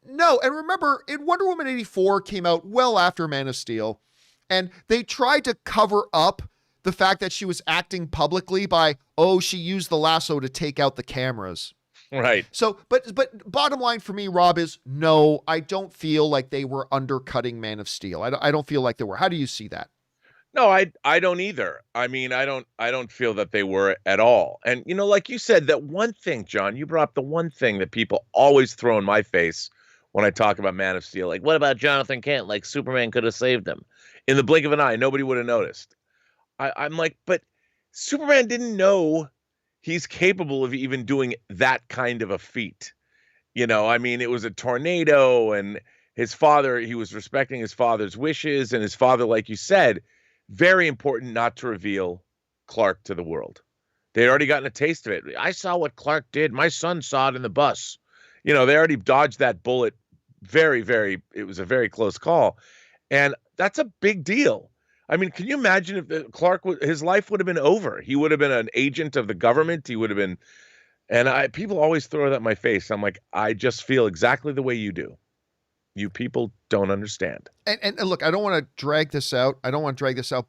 no, and remember, in Wonder Woman 84 came out well after Man of Steel, and they tried to cover up the fact that she was acting publicly by, oh, she used the lasso to take out the cameras. Right. So, but bottom line for me, Rob, is no, I don't feel like they were undercutting Man of Steel. I don't feel like they were. How do you see that? No, I don't either. I mean, I don't feel that they were at all. And, you know, like you said, that one thing, John, you brought up the one thing that people always throw in my face when I talk about Man of Steel. Like, what about Jonathan Kent? Like, Superman could have saved him. In the blink of an eye, nobody would have noticed. I'm like, but Superman didn't know he's capable of even doing that kind of a feat. You know, I mean, it was a tornado, and his father, he was respecting his father's wishes, and his father, like you said, very important not to reveal Clark to the world. They'd already gotten a taste of it. I saw what Clark did. My son saw it in the bus. You know, they already dodged that bullet. It was a very close call. And that's a big deal. I mean, can you imagine if Clark, his life would have been over? He would have been an agent of the government. He would have been, and people always throw that in my face. I'm like, I just feel exactly the way you do. You people don't understand. And look, I don't want to drag this out.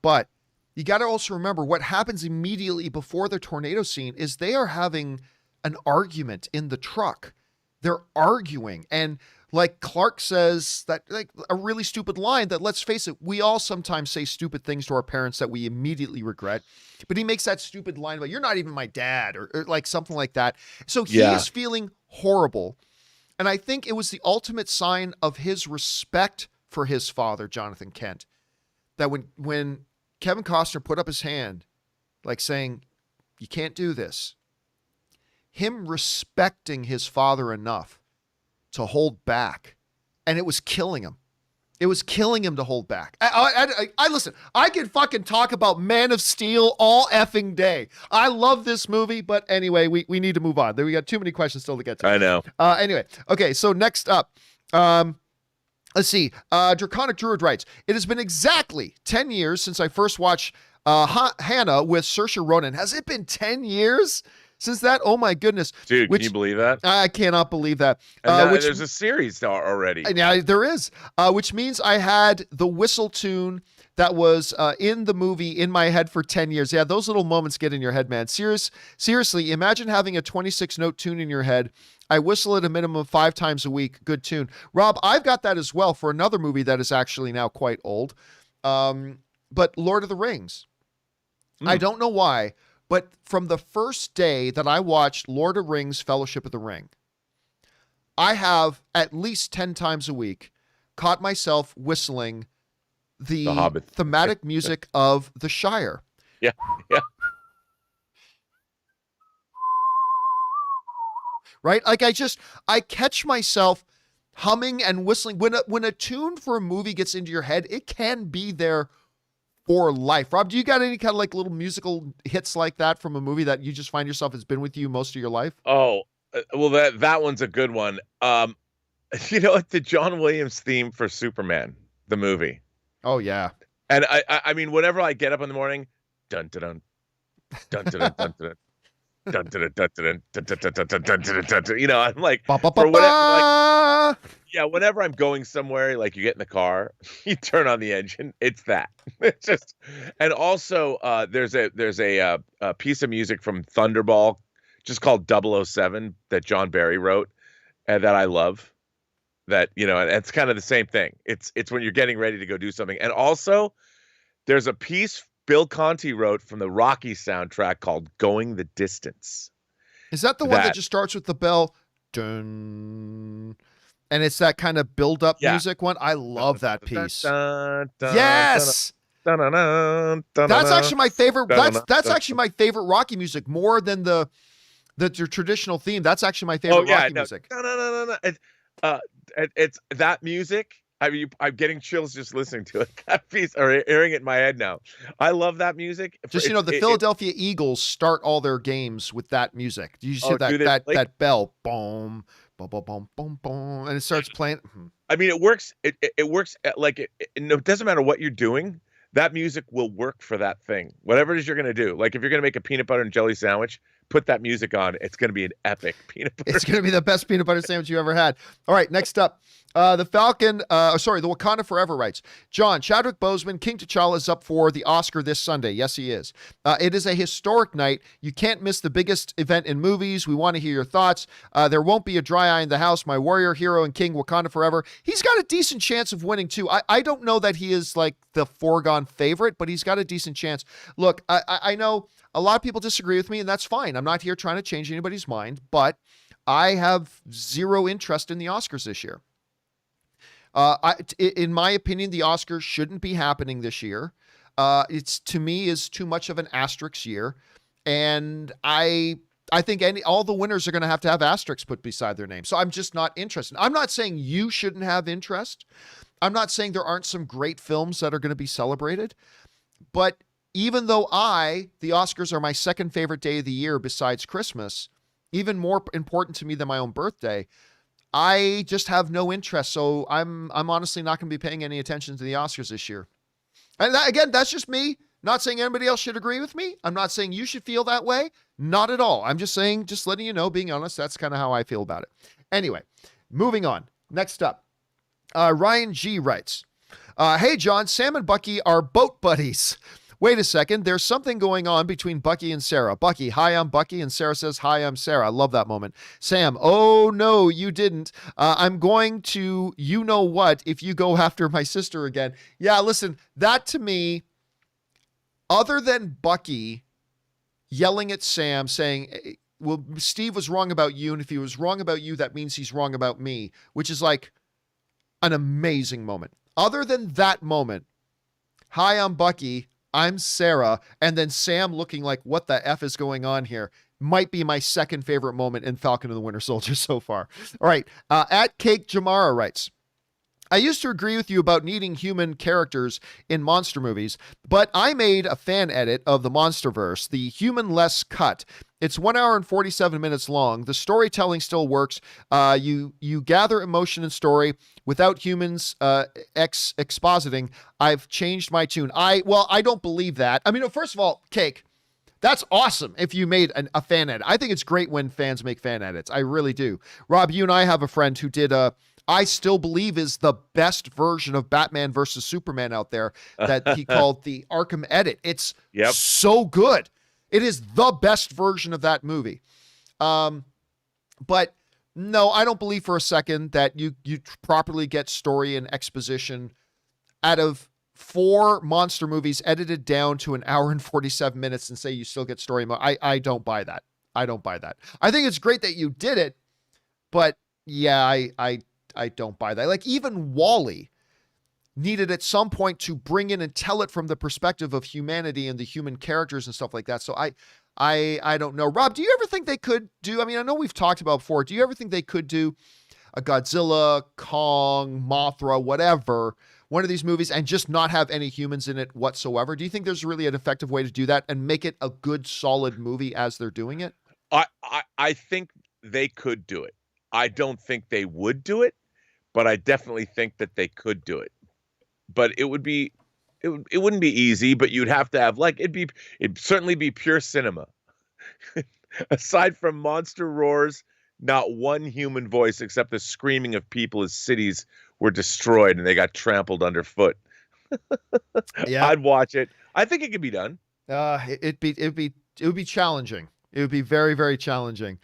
But you got to also remember what happens immediately before the tornado scene is they are having an argument in the truck. They're arguing, and like Clark says that, like, a really stupid line that, let's face it, we all sometimes say stupid things to our parents that we immediately regret. But he makes that stupid line about, you're not even my dad, or like something like that. So he is feeling horrible. And I think it was the ultimate sign of his respect for his father, Jonathan Kent, that when Kevin Costner put up his hand, like saying, you can't do this, him respecting his father enough to hold back, and it was killing him. It was killing him to hold back. I listen, I can fucking talk about Man of Steel all effing day. I love this movie, but anyway, we need to move on. We got too many questions still to get to. I know. Anyway, okay, so next up, let's see. Draconic Druid writes, it has been exactly 10 years since I first watched Hannah with Saoirse Ronan. Has it been 10 years? Since that, oh my goodness. Dude, can you believe that? I cannot believe that. And there's a series already. Yeah, there is. Which means I had the whistle tune that was in the movie in my head for 10 years. Yeah, those little moments get in your head, man. Seriously, imagine having a 26-note tune in your head. I whistle it a minimum of 5 times a week. Good tune. Rob, I've got that as well for another movie that is actually now quite old. But Lord of the Rings. I don't know why, but from the first day that I watched Lord of the Rings Fellowship of the Ring, I have at least 10 times a week caught myself whistling the thematic music of The Shire. Yeah. Right? Like I catch myself humming and whistling. When a tune for a movie gets into your head, it can be there for life. Rob, do you got any kind of like little musical hits like that from a movie that you just find yourself has been with you most of your life? Oh, well, that one's a good one. You know what? The John Williams theme for Superman, the movie. Oh yeah. And I mean, whenever I get up in the morning, dun dun dun dun dun dun dun. Dun, dun, dun, dun, dun, dun, dun, dun, dun, dun, dun, dun, dun. You know, I'm like, whenever I'm going somewhere, like you get in the car, you turn on the engine, it's that. It's just, and also there's a piece of music from Thunderball, just called 007 that John Barry wrote, and that I love. That, you know, and it's kind of the same thing. It's when you're getting ready to go do something, and also there's a piece Bill Conti wrote from the Rocky soundtrack called Going the Distance. Is that the one that just starts with the bell? Dun, and it's that kind of build-up music one? I love that piece. Yes! That's actually my favorite. That's actually my favorite Rocky music, more than the The traditional theme. That's actually my favorite Rocky music. No. It's that music. I mean, I'm getting chills just listening to it. That piece, or hearing it in my head now. I love that music. Just the Philadelphia Eagles start all their games with that music. You just hear that bell, boom, boom, boom, boom, boom, boom, and it starts playing. I mean, it works. It works. It doesn't matter what you're doing. That music will work for that thing. Whatever it is you're going to do. Like if you're going to make a peanut butter and jelly sandwich, put that music on. It's going to be an epic peanut butter. It's going to be the best peanut butter sandwich you ever had. All right, next up. The Falcon, the Wakanda Forever writes, John, Chadwick Boseman, King T'Challa is up for the Oscar this Sunday. Yes, he is. It is a historic night. You can't miss the biggest event in movies. We want to hear your thoughts. There won't be a dry eye in the house. My warrior, hero, and king, Wakanda Forever. He's got a decent chance of winning, too. I don't know that he is like the foregone favorite, but he's got a decent chance. Look, I know a lot of people disagree with me, and that's fine. I'm not here trying to change anybody's mind, but I have zero interest in the Oscars this year. In my opinion, the Oscars shouldn't be happening this year. It's to me is too much of an asterisk year, and I think all the winners are going to have asterisks put beside their name. So I'm just not interested. I'm not saying you shouldn't have interest. I'm not saying there aren't some great films that are going to be celebrated, but even though the Oscars are my second favorite day of the year besides Christmas, even more important to me than my own birthday, I just have no interest. So I'm honestly not going to be paying any attention to the Oscars this year. And again, that's just me. Not saying anybody else should agree with me. I'm not saying you should feel that way. Not at all. I'm just saying, just letting you know, being honest, that's kind of how I feel about it. Anyway, moving on. Next up, Ryan G writes, hey, John, Sam and Bucky are boat buddies. Wait a second. There's something going on between Bucky and Sarah. Bucky, hi, I'm Bucky. And Sarah says, hi, I'm Sarah. I love that moment. Sam, oh, no, you didn't. I'm going to, you know what, if you go after my sister again. Yeah, listen, that to me, other than Bucky yelling at Sam saying, well, Steve was wrong about you. And if he was wrong about you, that means he's wrong about me, which is like an amazing moment. Other than that moment, hi, I'm Bucky. I'm Sarah, and then Sam looking like, what the F is going on here? Might be my second favorite moment in Falcon and the Winter Soldier so far. All right, at Cake Jamara writes, I used to agree with you about needing human characters in monster movies, but I made a fan edit of the Monsterverse, the human-less cut. It's 1 hour and 47 minutes long. The storytelling still works. You gather emotion and story without humans expositing. I've changed my tune. I don't believe that. I mean, first of all, Cake, that's awesome if you made a fan edit. I think it's great when fans make fan edits. I really do. Rob, you and I have a friend who did I still believe is the best version of Batman versus Superman out there that he called the Arkham Edit. It's so good. It is the best version of that movie. But no, I don't believe for a second that you properly get story and exposition out of 4 monster movies edited down to 1 hour and 47 minutes and say you still get story. I don't buy that. I don't buy that. I think it's great that you did it, but yeah, I don't buy that. Like even WALL-E needed at some point to bring in and tell it from the perspective of humanity and the human characters and stuff like that. So I don't know. Rob, do you ever think they could do, I mean, I know we've talked about before. Do you ever think they could do a Godzilla, Kong, Mothra, whatever, one of these movies and just not have any humans in it whatsoever? Do you think there's really an effective way to do that and make it a good, solid movie as they're doing it? I think they could do it. I don't think they would do it, but I definitely think that they could do it. But it wouldn't be easy, but you'd have to have it'd certainly be pure cinema. Aside from monster roars, not one human voice except the screaming of people as cities were destroyed and they got trampled underfoot. Yeah. I'd watch it. I think it could be done. It would be challenging. It would be very, very challenging.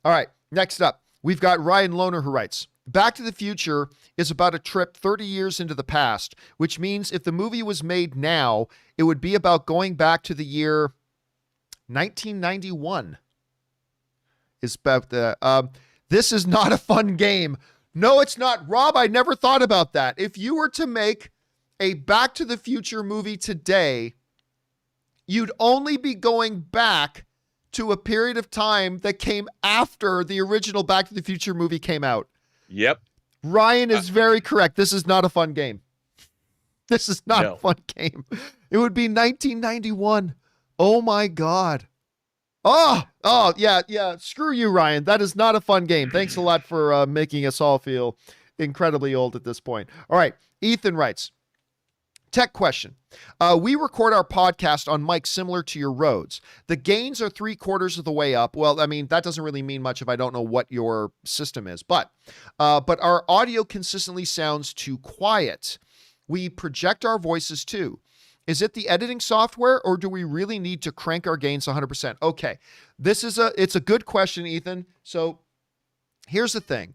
All right, next up, we've got Ryan Lohner who writes, Back to the Future is about a trip 30 years into the past, which means if the movie was made now, it would be about going back to the year 1991. Is about this is not a fun game. No, it's not. Rob, I never thought about that. If you were to make a Back to the Future movie today, you'd only be going back to a period of time that came after the original Back to the Future movie came out. Yep. Ryan is very correct. This is not a fun game. This is not a fun game. It would be 1991. Oh my God. Oh, yeah. Screw you, Ryan. That is not a fun game. Thanks a lot for making us all feel incredibly old at this point. All right. Ethan writes, tech question. We record our podcast on mics similar to your Rhodes. The gains are 3/4 of the way up. Well, I mean, that doesn't really mean much if I don't know what your system is, but our audio consistently sounds too quiet. We project our voices too. Is it the editing software, or do we really need to crank our gains 100%? Okay, it's a good question, Ethan. So here's the thing.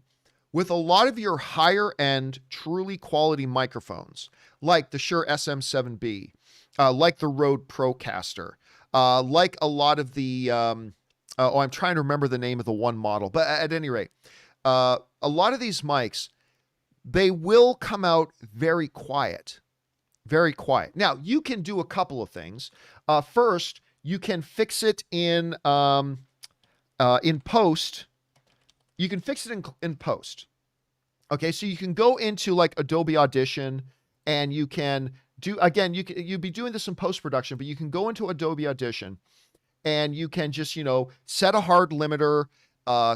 With a lot of your higher end, truly quality microphones, like the Shure SM7B, like the Rode Procaster, like a lot of the, I'm trying to remember the name of the one model, but at any rate, a lot of these mics, they will come out very quiet. Very quiet. Now, you can do a couple of things. First, you can fix it in post. You can fix it in post. Okay, so you can go into like Adobe Audition, and you can do, again, you'd be doing this in post-production, but you can go into Adobe Audition, and you can just, set a hard limiter,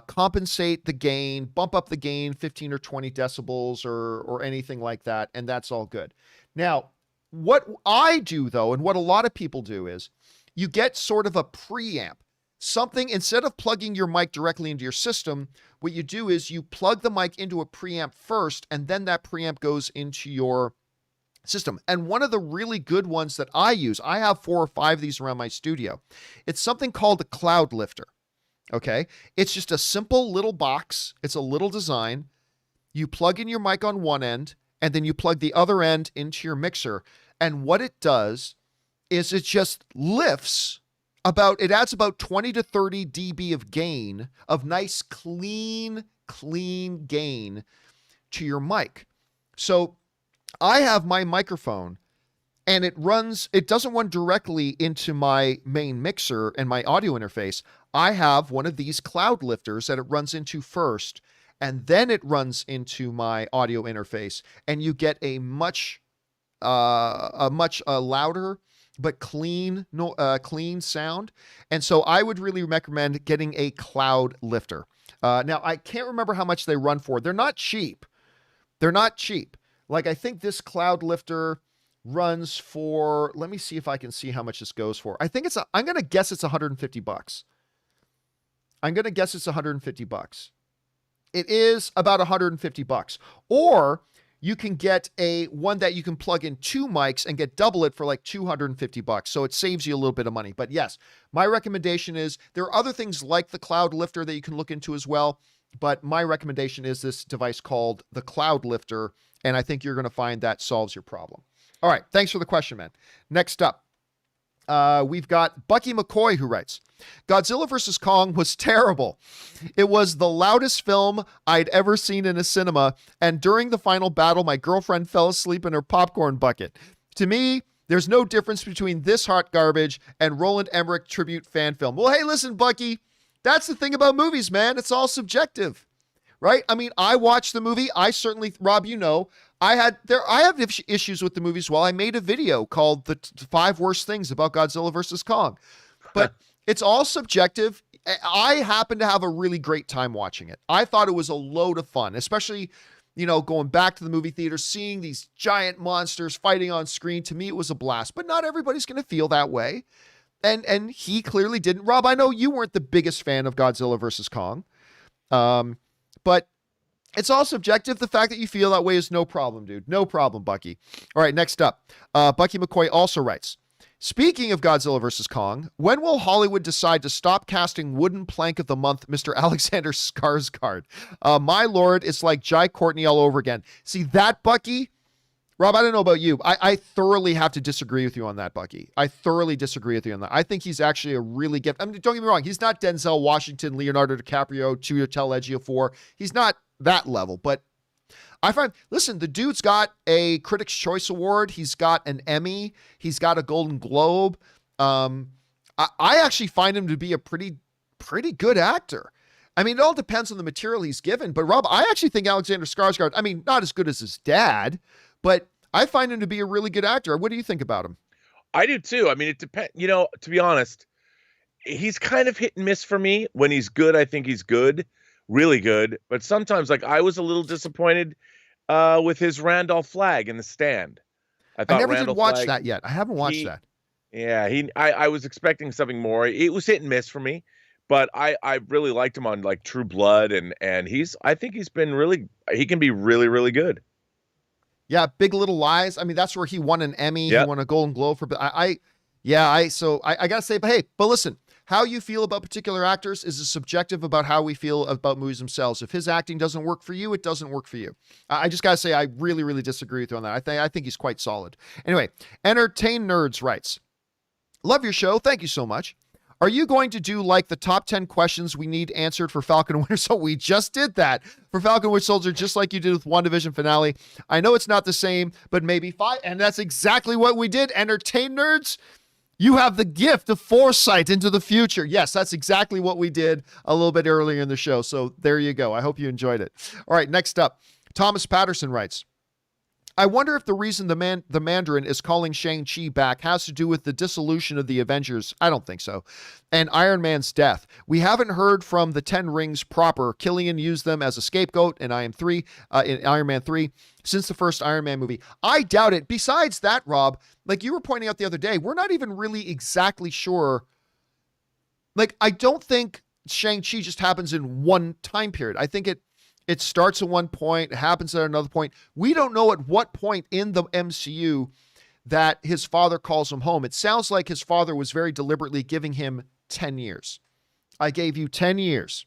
compensate the gain, bump up the gain 15 or 20 decibels or anything like that, and that's all good. Now, what I do, though, and what a lot of people do, is you get sort of a preamp. Something, instead of plugging your mic directly into your system, what you do is you plug the mic into a preamp first, and then that preamp goes into your system. And one of the really good ones that I use, I have 4 or 5 of these around my studio. It's something called a cloud lifter. Okay. It's just a simple little box. It's a little design. You plug in your mic on one end, and then you plug the other end into your mixer. And what it does is it just lifts it adds about 20 to 30 dB of gain, of nice, clean gain to your mic. So I have my microphone, and it doesn't run directly into my main mixer and my audio interface. I have one of these cloud lifters that it runs into first, and then it runs into my audio interface, and you get a much louder but clean sound. And so I would really recommend getting a cloud lifter. Now, I can't remember how much they run for. They're not cheap. Like, I think this cloud lifter runs for, let me see if I can see how much this goes for. I think I'm going to guess it's $150. I'm going to guess it's $150. It is about $150. Or you can get one that you can plug in 2 mics and get double it for like $250. So it saves you a little bit of money. But yes, my recommendation is, there are other things like the cloud lifter that you can look into as well. But my recommendation is this device called the Cloud Lifter. And I think you're going to find that solves your problem. All right. Thanks for the question, man. Next up, we've got Bucky McCoy, who writes, Godzilla vs. Kong was terrible. It was the loudest film I'd ever seen in a cinema, and during the final battle, my girlfriend fell asleep in her popcorn bucket. To me, there's no difference between this hot garbage and Roland Emmerich tribute fan film. Well, hey, listen, Bucky, that's the thing about movies, man. It's all subjective, right? I mean, I watched the movie. I certainly, Rob, I have issues with the movie as well. I made a video called the 5 Worst Things About Godzilla vs. Kong, but it's all subjective. I happen to have a really great time watching it. I thought it was a load of fun, especially, going back to the movie theater, seeing these giant monsters fighting on screen. To me, it was a blast, but not everybody's going to feel that way. And he clearly didn't. Rob, I know you weren't the biggest fan of Godzilla vs. Kong, but it's all subjective. The fact that you feel that way is no problem, dude. No problem, Bucky. All right, next up, Bucky McCoy also writes, speaking of Godzilla vs. Kong, when will Hollywood decide to stop casting wooden plank of the month Mr. Alexander Skarsgård? My lord, it's like Jai Courtney all over again. See that, Bucky? Rob, I don't know about you. I thoroughly have to disagree with you on that, Bucky. I thoroughly disagree with you on that. I think he's actually a really good... I mean, don't get me wrong. He's not Denzel Washington, Leonardo DiCaprio, Chiwetel Ejiofor. He's not that level, but I find, listen, the dude's got a Critics' Choice Award. He's got an Emmy. He's got a Golden Globe. I actually find him to be a pretty good actor. I mean, it all depends on the material he's given. But Rob, I actually think Alexander Skarsgård, I mean, not as good as his dad, but I find him to be a really good actor. What do you think about him? I do too. I mean, it depends. You know, to be honest, he's kind of hit and miss for me. When he's good, I think he's good, really good. But sometimes, like, I was a little disappointed with his Randolph Flagg in The Stand. I never did watch that yet. I haven't watched that. Yeah, I was expecting something more. It was hit and miss for me. But I really liked him on like True Blood, and I think he can be really, really good. Yeah, Big Little Lies. I mean, that's where he won an Emmy. Yep. He won a Golden Globe for. I gotta say, but listen, how you feel about particular actors is subjective about how we feel about movies themselves. If his acting doesn't work for you, it doesn't work for you. I just gotta say, I really, really disagree with you on that. I think he's quite solid. Anyway, Entertain Nerds writes, "Love your show. Thank you so much. Are you going to do like the top 10 questions we need answered for Falcon and Winter Soldier?" We just did that for Falcon and Winter Soldier, just like you did with WandaVision finale. I know it's not the same, but maybe 5. And that's exactly what we did. Entertain Nerds, you have the gift of foresight into the future. Yes, that's exactly what we did a little bit earlier in the show. So there you go. I hope you enjoyed it. All right, next up, Thomas Patterson writes, "I wonder if the reason the Mandarin is calling Shang-Chi back has to do with the dissolution of the Avengers." I don't think so. "And Iron Man's death. We haven't heard from the Ten Rings proper. Killian used them as a scapegoat in Iron Man 3 since the first Iron Man movie. I doubt it. Besides that, Rob, like you were pointing out the other day, we're not even really exactly sure. Like, I don't think Shang-Chi just happens in one time period. I think it starts at one point, it happens at another point. We don't know at what point in the MCU that his father calls him home. It sounds like his father was very deliberately giving him 10 years. I gave you 10 years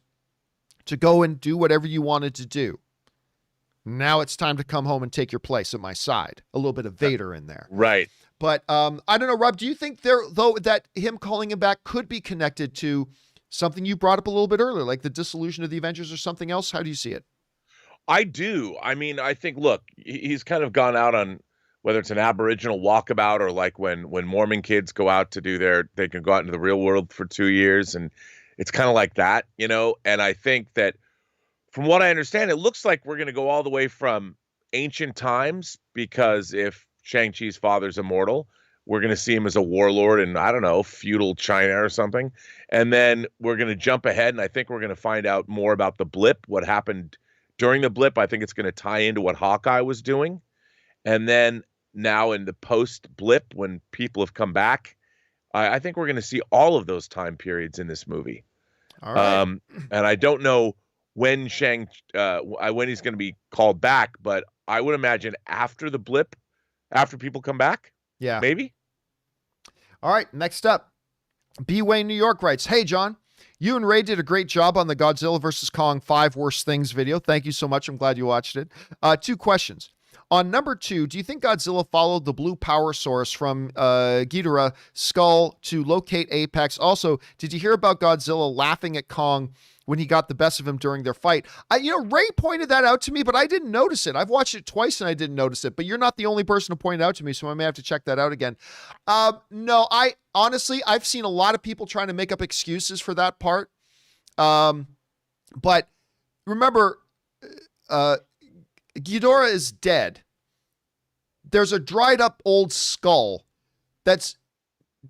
to go and do whatever you wanted to do. Now it's time to come home and take your place at my side. A little bit of Vader in there. Right. But I don't know, Rob, do you think that him calling him back could be connected to something you brought up a little bit earlier, like the dissolution of the Avengers or something else? How do you see it? I do. I mean, I think, look, he's kind of gone out on whether it's an Aboriginal walkabout or like when Mormon kids go out to they can go out into the real world for 2 years. And it's kind of like that, you know? And I think that from what I understand, it looks like we're going to go all the way from ancient times, because if Shang-Chi's father's immortal, we're going to see him as a warlord in, I don't know, feudal China or something. And then we're going to jump ahead, and I think we're going to find out more about the blip, what happened during the blip. I think it's going to tie into what Hawkeye was doing. And then now in the post-blip, when people have come back, I think we're going to see all of those time periods in this movie. All right. And I don't know when he's going to be called back, but I would imagine after the blip, after people come back. Yeah. Maybe. All right. Next up, B-Way New York writes, "Hey, John. You and Ray did a great job on the Godzilla vs. Kong 5 Worst Things video. Thank you so much. I'm glad you watched it. 2 questions. On number 2, do you think Godzilla followed the blue power source from Ghidorah skull to locate Apex? Also, did you hear about Godzilla laughing at Kong when he got the best of him during their fight? Ray pointed that out to me, but I didn't notice it. I've watched it twice and I didn't notice it, but you're not the only person to point it out to me, so I may have to check that out again. No, I've seen a lot of people trying to make up excuses for that part. But remember, Ghidorah is dead. There's a dried up old skull that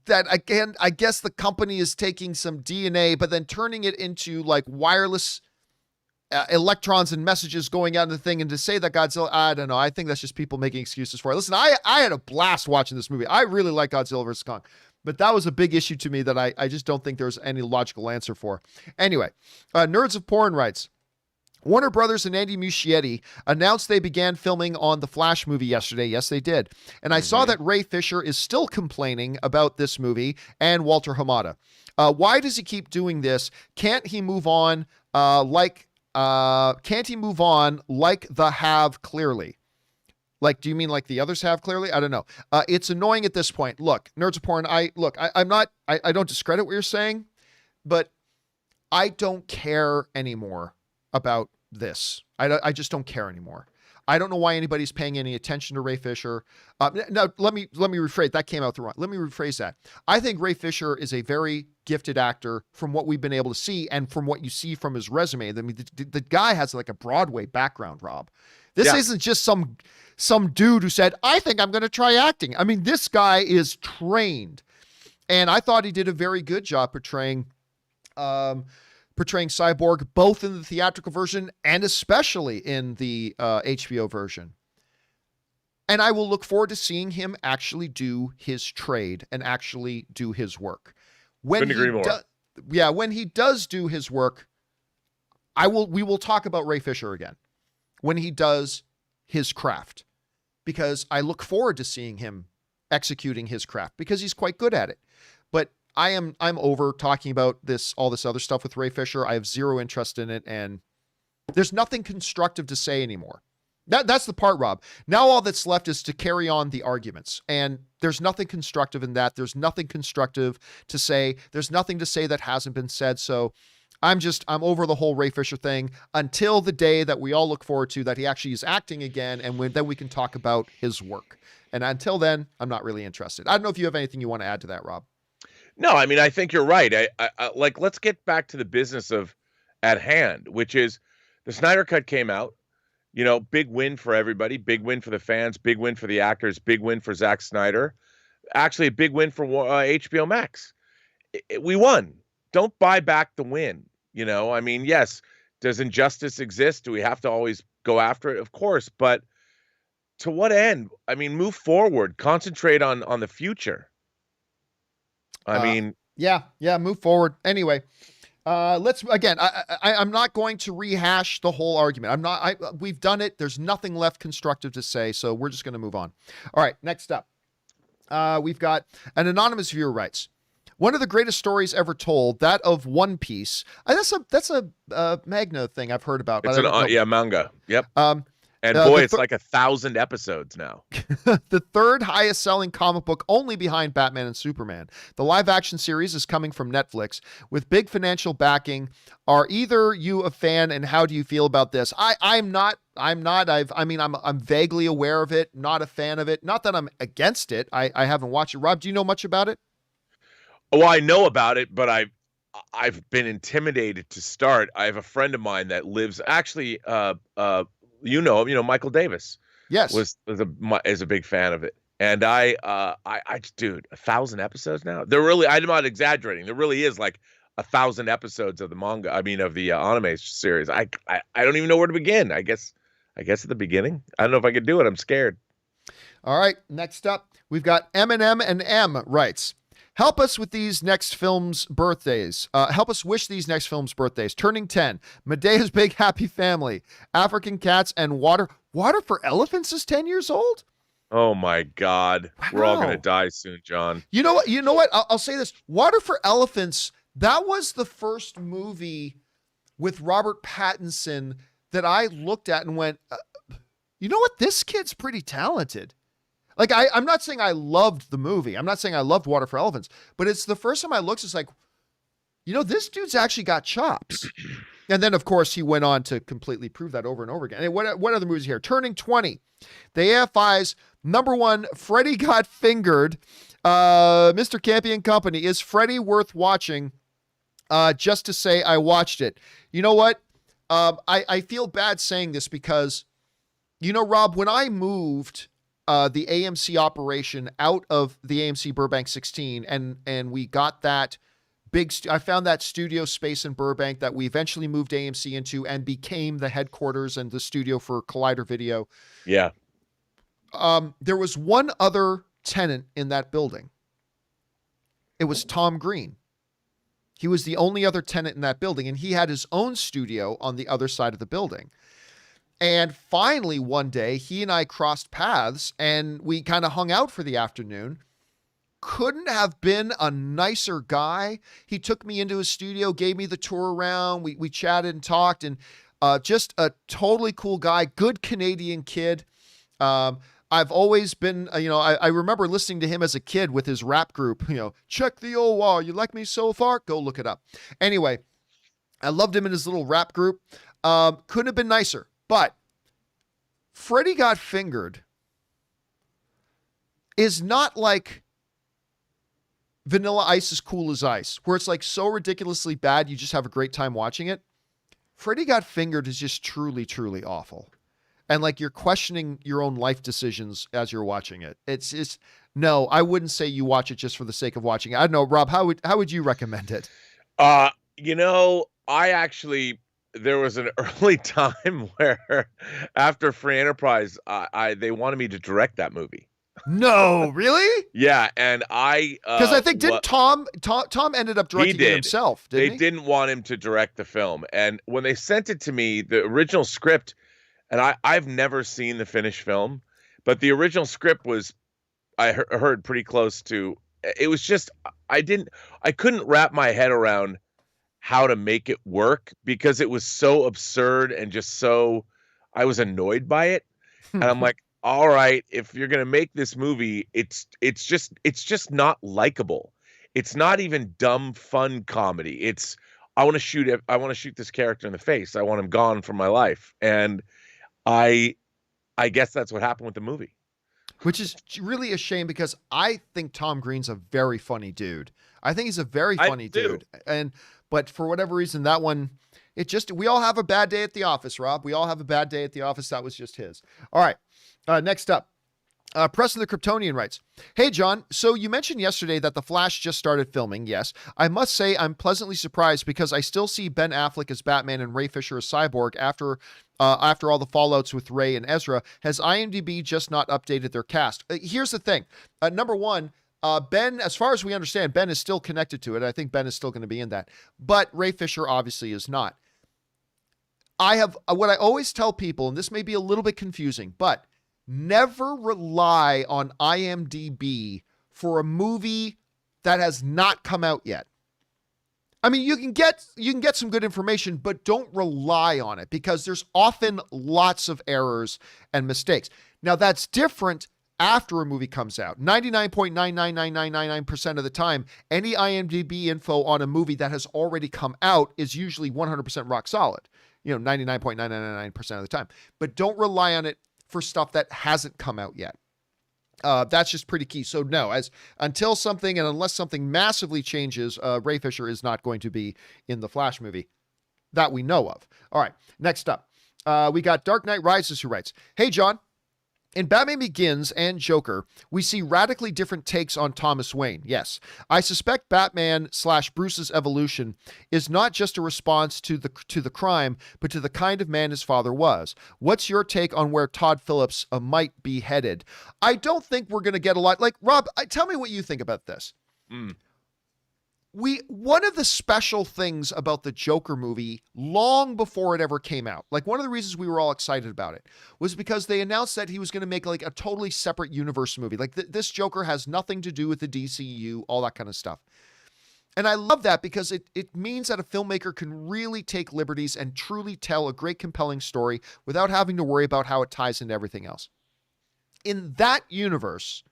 again, I guess the company is taking some DNA, but then turning it into like wireless electrons and messages going out of the thing. And to say that Godzilla, I don't know. I think that's just people making excuses for it. Listen, I had a blast watching this movie. I really like Godzilla vs. Kong, but that was a big issue to me that I just don't think there's any logical answer for. Anyway, Nerds of Porn writes, Warner Brothers and Andy Muschietti announced they began filming on the Flash movie yesterday. Yes, they did. And I saw that Ray Fisher is still complaining about this movie and Walter Hamada. Why does he keep doing this? Can't he move on like the have clearly? Like, do you mean like the others have clearly? I don't know. It's annoying at this point. Look, Nerds of Porn, I don't discredit what you're saying, but I don't care anymore about this. I just don't care anymore. I don't know why anybody's paying any attention to Ray Fisher. Now, let me rephrase. That came out the wrong. Let me rephrase that. I think Ray Fisher is a very gifted actor from what we've been able to see and from what you see from his resume. I mean, the guy has like a Broadway background, Rob. This isn't just some dude who said, I think I'm going to try acting. I mean, this guy is trained. And I thought he did a very good job portraying Cyborg, both in the theatrical version and especially in the HBO version. And I will look forward to seeing him actually do his trade and actually do his work. When he does do his work, we will talk about Ray Fisher again. When he does his craft, because I look forward to seeing him executing his craft because he's quite good at it. But I'm over talking about all this other stuff with Ray Fisher. I have zero interest in it, and there's nothing constructive to say anymore. That's the part, Rob. Now all that's left is to carry on the arguments, and there's nothing constructive in that. There's nothing constructive to say. There's nothing to say that hasn't been said. So I'm over the whole Ray Fisher thing until the day that we all look forward to, that he actually is acting again, and then we can talk about his work. And until then, I'm not really interested. I don't know if you have anything you want to add to that, Rob. No, I mean, I think you're right. I like, let's get back to the business at hand, which is the Snyder Cut came out, big win for everybody, big win for the fans, big win for the actors, big win for Zack Snyder, actually a big win for HBO Max. We won. Don't buy back the win. I mean, yes, does injustice exist? Do we have to always go after it? Of course, but to what end? I mean, move forward, concentrate on the future. Move forward. Anyway, let's again. I'm not going to rehash the whole argument. We've done it. There's nothing left constructive to say, so we're just going to move on. All right, next up, we've got an anonymous viewer writes, one of the greatest stories ever told, that of One Piece. That's a manga thing I've heard about. It's manga. Yep. And it's like 1,000 episodes now. The third highest selling comic book, only behind Batman and Superman. The live action series is coming from Netflix with big financial backing. Are either you a fan, and how do you feel about this? I'm not. I'm vaguely aware of it, not a fan of it. Not that I'm against it. I haven't watched it. Rob, do you know much about it? Well, I know about it, but I've been intimidated to start. I have a friend of mine that lives actually Michael Davis. Yes, is a big fan of it, and dude, 1,000 episodes now. I'm not exaggerating. There really is like 1,000 episodes of the manga. I mean, of the anime series. I don't even know where to begin. I guess at the beginning. I don't know if I could do it. I'm scared. All right, next up, we've got Eminem and M writes, help us with these next films' birthdays. Help us wish these next films' birthdays. Turning 10, Medea's Big Happy Family, African Cats, and Water for Elephants is 10 years old? Oh my God. Wow. We're all going to die soon, John. You know what? I'll say this. Water for Elephants, that was the first movie with Robert Pattinson that I looked at and went, you know what? This kid's pretty talented. Like, I'm not saying I loved the movie. I'm not saying I loved Water for Elephants, but it's the first time I looked, it's like, this dude's actually got chops. And then, of course, he went on to completely prove that over and over again. And what other movies here? Turning 20. The AFI's number one, Freddy Got Fingered. Mr. Campea and Company. Is Freddy worth watching? Just to say I watched it. You know what? I feel bad saying this because, Rob, when I moved the AMC operation out of the AMC Burbank 16, and we got that I found that studio space in Burbank that we eventually moved AMC into and became the headquarters and the studio for Collider Video. Yeah. There was one other tenant in that building. It was Tom Green. He was the only other tenant in that building, and he had his own studio on the other side of the building. And finally, one day, he and I crossed paths, and we kind of hung out for the afternoon. Couldn't have been a nicer guy. He took me into his studio, gave me the tour around. We chatted and talked, and just a totally cool guy, good Canadian kid. I've always been, I remember listening to him as a kid with his rap group, check the old wall. You like me so far? Go look it up. Anyway, I loved him in his little rap group. Couldn't have been nicer. But Freddy Got Fingered is not like Vanilla Ice is Cool as Ice, where it's like so ridiculously bad you just have a great time watching it. Freddy Got Fingered is just truly, truly awful. And like you're questioning your own life decisions as you're watching it. It's just, no, I wouldn't say you watch it just for the sake of watching it. I don't know, Rob, how would you recommend it? There was an early time where after Free Enterprise, they wanted me to direct that movie. No, really? Yeah, and because I think didn't Tom ended up directing it himself, didn't he? They didn't want him to direct the film. And when they sent it to me, the original script, and I've never seen the finished film, but the original script was, I heard pretty close to, it was just, I couldn't wrap my head around how to make it work because it was so absurd and just so, I was annoyed by it. And I'm like, all right, if you're going to make this movie, it's just not likable. It's not even dumb, fun comedy. It's, I want to shoot this character in the face. I want him gone from my life. And I guess that's what happened with the movie. Which is really a shame because I think Tom Green's a very funny dude. I think he's a very funny dude. But for whatever reason, that one, we all have a bad day at the office, Rob. We all have a bad day at the office. That was just his. All right. Next up, Preston the Kryptonian writes, "Hey, John, so you mentioned yesterday that The Flash just started filming. Yes, I must say I'm pleasantly surprised because I still see Ben Affleck as Batman and Ray Fisher as Cyborg after all the fallouts with Ray and Ezra. Has IMDb just not updated their cast?" Here's the thing. Number one, Ben, as far as we understand, Ben is still connected to it. I think Ben is still going to be in that. But Ray Fisher obviously is not. What I always tell people, and this may be a little bit confusing, but never rely on IMDb for a movie that has not come out yet. I mean, you can get some good information, but don't rely on it because there's often lots of errors and mistakes. Now, that's different after a movie comes out. 99.99999% of the time, any IMDb info on a movie that has already come out is usually 100% rock solid. 99.999% of the time. But don't rely on it for stuff that hasn't come out yet. That's just pretty key. So no, until something and unless something massively changes, Ray Fisher is not going to be in the Flash movie that we know of. All right, next up, we got Dark Knight Rises who writes, "Hey, John, in Batman Begins and Joker, we see radically different takes on Thomas Wayne. Yes, I suspect Batman/Bruce's evolution is not just a response to the crime, but to the kind of man his father was. What's your take on where Todd Phillips might be headed?" I don't think we're going to get a lot. Like, Rob, tell me what you think about this. One of the special things about the Joker movie long before it ever came out, like one of the reasons we were all excited about it was because they announced that he was going to make like a totally separate universe movie. Like this Joker has nothing to do with the DCU, all that kind of stuff. And I love that because it means that a filmmaker can really take liberties and truly tell a great compelling story without having to worry about how it ties into everything else. In that universe,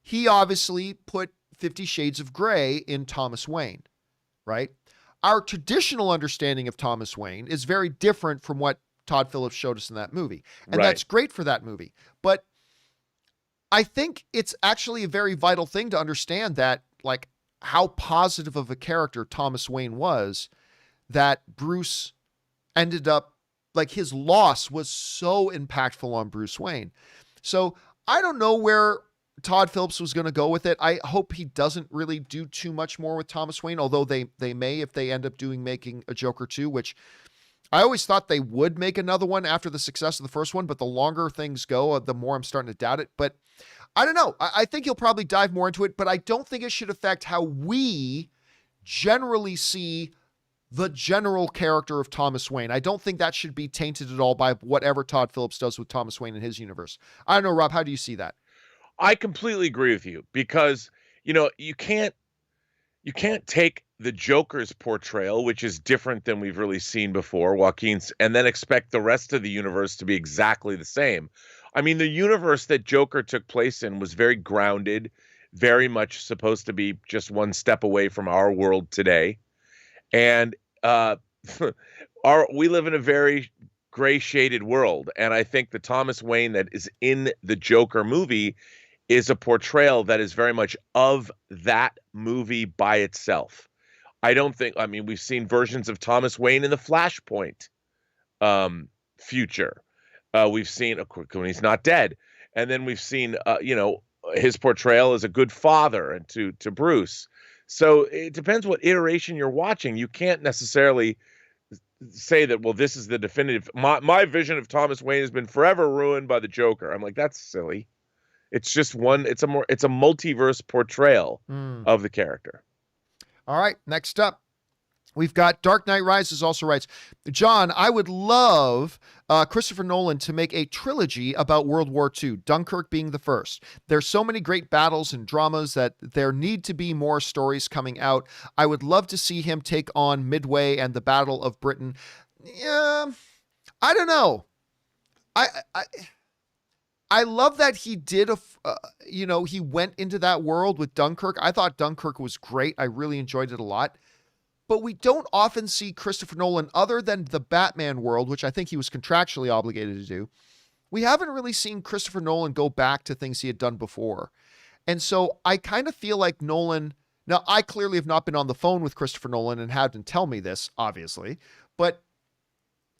he obviously put 50 Shades of Grey in Thomas Wayne, right? Our traditional understanding of Thomas Wayne is very different from what Todd Phillips showed us in that movie. And that's great for that movie. But I think it's actually a very vital thing to understand that, like, how positive of a character Thomas Wayne was, that Bruce ended up, like, his loss was so impactful on Bruce Wayne. So I don't know where Todd Phillips was going to go with it. I hope he doesn't really do too much more with Thomas Wayne, although they may if they end up making a Joker 2, which I always thought they would make another one after the success of the first one, but the longer things go, the more I'm starting to doubt it. But I don't know. I think he'll probably dive more into it, but I don't think it should affect how we generally see the general character of Thomas Wayne. I don't think that should be tainted at all by whatever Todd Phillips does with Thomas Wayne in his universe. I don't know, Rob, how do you see that? I completely agree with you because, you can't take the Joker's portrayal, which is different than we've really seen before, Joaquin's, and then expect the rest of the universe to be exactly the same. I mean, the universe that Joker took place in was very grounded, very much supposed to be just one step away from our world today. And we live in a very gray shaded world. And I think the Thomas Wayne that is in the Joker movie is a portrayal that is very much of that movie by itself. I mean, we've seen versions of Thomas Wayne in the Flashpoint future. We've seen, of course, when he's not dead. And then we've seen, his portrayal as a good father and to Bruce. So it depends what iteration you're watching. You can't necessarily say that, well, this is the definitive. My vision of Thomas Wayne has been forever ruined by the Joker. I'm like, that's silly. It's just it's a multiverse portrayal of the character. All right, next up, we've got Dark Knight Rises also writes, John, I would love Christopher Nolan to make a trilogy about World War II, Dunkirk being the first. There's so many great battles and dramas that there need to be more stories coming out. I would love to see him take on Midway and the Battle of Britain. Yeah, I don't know. I love that he did he went into that world with Dunkirk. I thought Dunkirk was great. I really enjoyed it a lot. But we don't often see Christopher Nolan, other than the Batman world, which I think he was contractually obligated to do. We haven't really seen Christopher Nolan go back to things he had done before. And so I kind of feel like Nolan, now I clearly have not been on the phone with Christopher Nolan and had him tell me this, obviously, but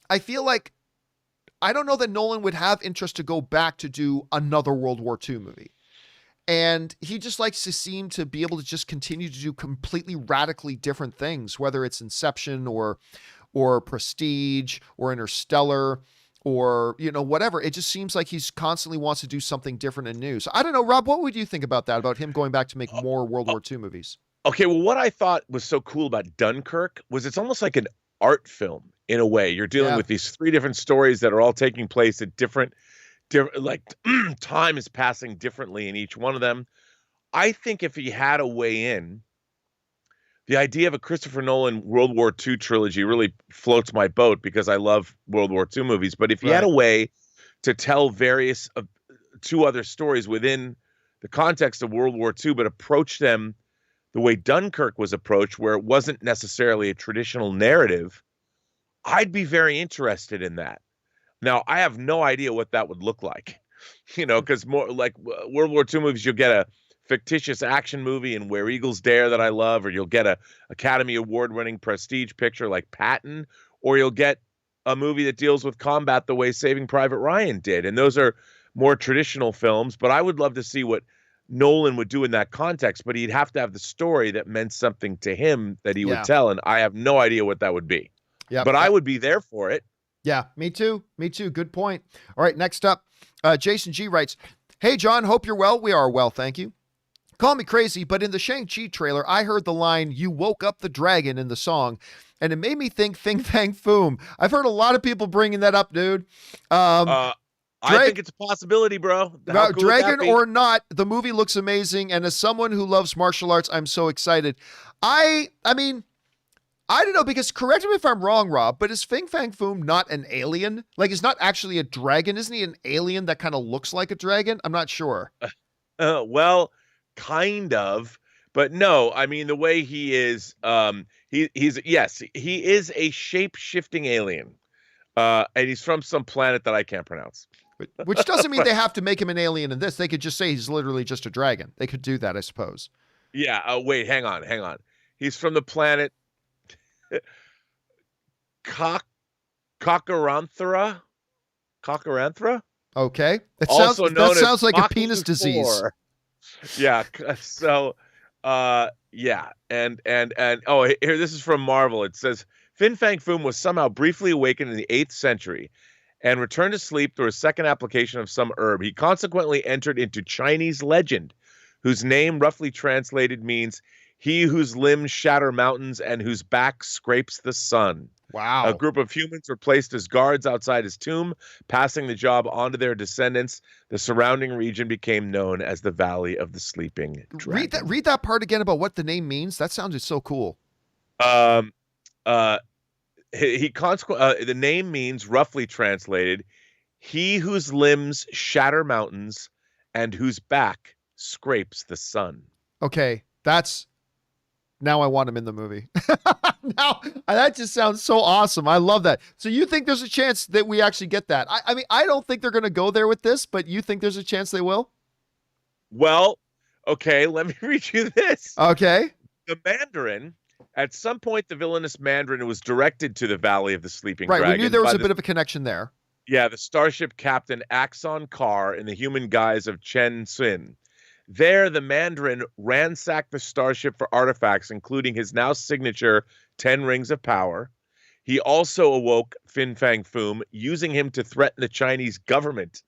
I feel like, I don't know that Nolan would have interest to go back to do another World War II movie. And he just likes to seem to be able to just continue to do completely radically different things, whether it's Inception or Prestige or Interstellar or, whatever. It just seems like he's constantly wants to do something different and new. So I don't know, Rob, what would you think about that, about him going back to make more World War II movies? Okay, well, what I thought was so cool about Dunkirk was it's almost like an art film in a way. You're dealing with these three different stories that are all taking place at different like time is passing differently in each one of them. I think if he had a way in, the idea of a Christopher Nolan World War II trilogy really floats my boat because I love World War II movies. But if he had a way to tell various two other stories within the context of World War II, but approach them the way Dunkirk was approached, where it wasn't necessarily a traditional narrative, I'd be very interested in that. Now, I have no idea what that would look like, because more like World War II movies, you'll get a fictitious action movie in Where Eagles Dare that I love, or you'll get a Academy Award-winning prestige picture like Patton, or you'll get a movie that deals with combat the way Saving Private Ryan did. And those are more traditional films, but I would love to see what Nolan would do in that context, but he'd have to have the story that meant something to him that he would tell, and I have no idea what that would be. Yeah, but I would be there for it. Yeah, me too. Me too. Good point. All right, next up, Jason G writes, Hey, John, hope you're well. We are well, thank you. Call me crazy, but in the Shang-Chi trailer, I heard the line, you woke up the dragon in the song, and it made me think Fing Fang Foom. I've heard a lot of people bringing that up, dude. I think it's a possibility, bro. Cool dragon or not, the movie looks amazing, and as someone who loves martial arts, I'm so excited. I mean, I don't know, because correct me if I'm wrong, Rob, but is Fing Fang Foom not an alien? Like, he's not actually a dragon. Isn't he an alien that kind of looks like a dragon? I'm not sure. Well, kind of, but no. I mean, the way he is, he is a shape-shifting alien, and he's from some planet that I can't pronounce. Which doesn't mean they have to make him an alien in this. They could just say he's literally just a dragon. They could do that, I suppose. Yeah. Wait, hang on. He's from the planet Cocaranthra. Okay. That sounds like a penis disease. Yeah. So, yeah. And here, this is from Marvel. It says, Fin Fang Foom was somehow briefly awakened in the 8th century and returned to sleep through a second application of some herb. He consequently entered into Chinese legend, whose name roughly translated means he whose limbs shatter mountains and whose back scrapes the sun. Wow. A group of humans were placed as guards outside his tomb, passing the job on to their descendants. The surrounding region became known as the Valley of the Sleeping Dragon. Read that part again about what the name means. That sounded so cool. The name means, roughly translated, he whose limbs shatter mountains and whose back scrapes the sun. Okay, now I want him in the movie. Now, that just sounds so awesome. I love that. So you think there's a chance that we actually get that? I mean, I don't think they're going to go there with this, but you think there's a chance they will? Well, okay, let me read you this. Okay. The Mandarin, at some point, the villainous Mandarin was directed to the Valley of the Sleeping Right. Dragon. We knew there was a bit of a connection there. Yeah, the starship captain Axon Carr in the human guise of Chen Sin. There, the Mandarin ransacked the starship for artifacts, including his now signature 10 Rings of Power. He also awoke Fin Fang Foom, using him to threaten the Chinese government.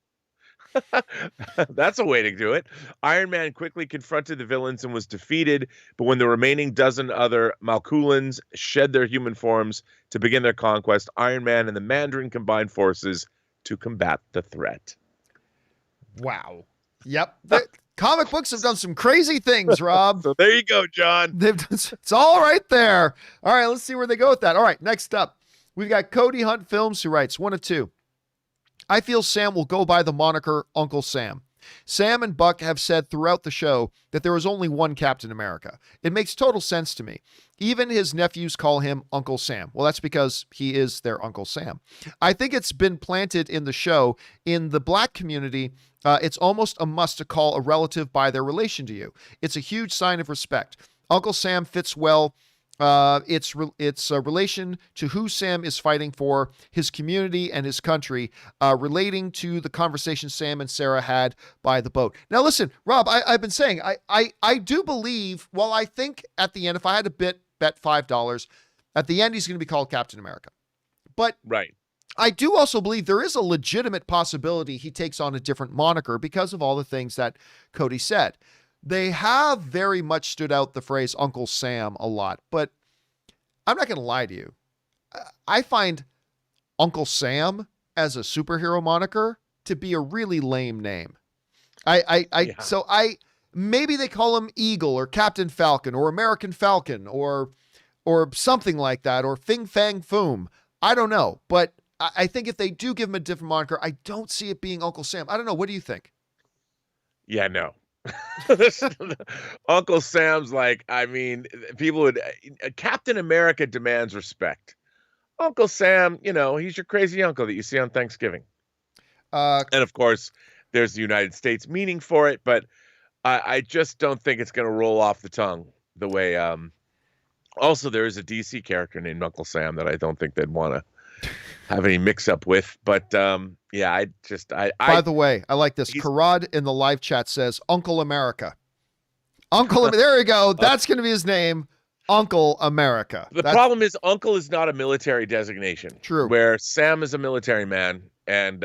That's a way to do it. Iron Man quickly confronted the villains and was defeated, but when the remaining dozen other Malkulans shed their human forms to begin their conquest, Iron Man and the Mandarin combined forces to combat the threat. Wow. Yep. The comic books have done some crazy things, Rob. So there you go, John. It's all right there. All right, let's see where they go with that. All right, next up, we've got Cody Hunt Films, who writes 1 of 2. I feel Sam will go by the moniker Uncle Sam. Sam and Buck have said throughout the show that there is only one Captain America. It makes total sense to me. Even his nephews call him Uncle Sam. Well, that's because he is their Uncle Sam. I think it's been planted in the show. In the Black community, it's almost a must to call a relative by their relation to you. It's a huge sign of respect. Uncle Sam fits well. It's a relation to who Sam is fighting for, his community and his country, relating to the conversation Sam and Sarah had by the boat. Now, listen, Rob, I've been saying, I do believe, well, I think at the end, if I had to bet $5, at the end, he's going to be called Captain America. But right. I do also believe there is a legitimate possibility he takes on a different moniker because of all the things that Cody said. They have very much stood out the phrase Uncle Sam a lot, but I'm not going to lie to you. I find Uncle Sam as a superhero moniker to be a really lame name. So maybe they call him Eagle or Captain Falcon or American Falcon or something like that, or Fing Fang Foom. I don't know, but I think if they do give him a different moniker, I don't see it being Uncle Sam. I don't know. What do you think? Yeah, no. Uncle Sam's like, I mean, people would, Captain America demands respect. Uncle Sam, he's your crazy uncle that you see on Thanksgiving. And of course, there's the United States meaning for it, but I just don't think it's going to roll off the tongue the way. Also, there is a DC character named Uncle Sam that I don't think they'd want to have any mix up with, but yeah, By the way, I like this. Karad in the live chat says Uncle America. There you go. That's going to be his name, Uncle America. The problem is Uncle is not a military designation. True. Where Sam is a military man, and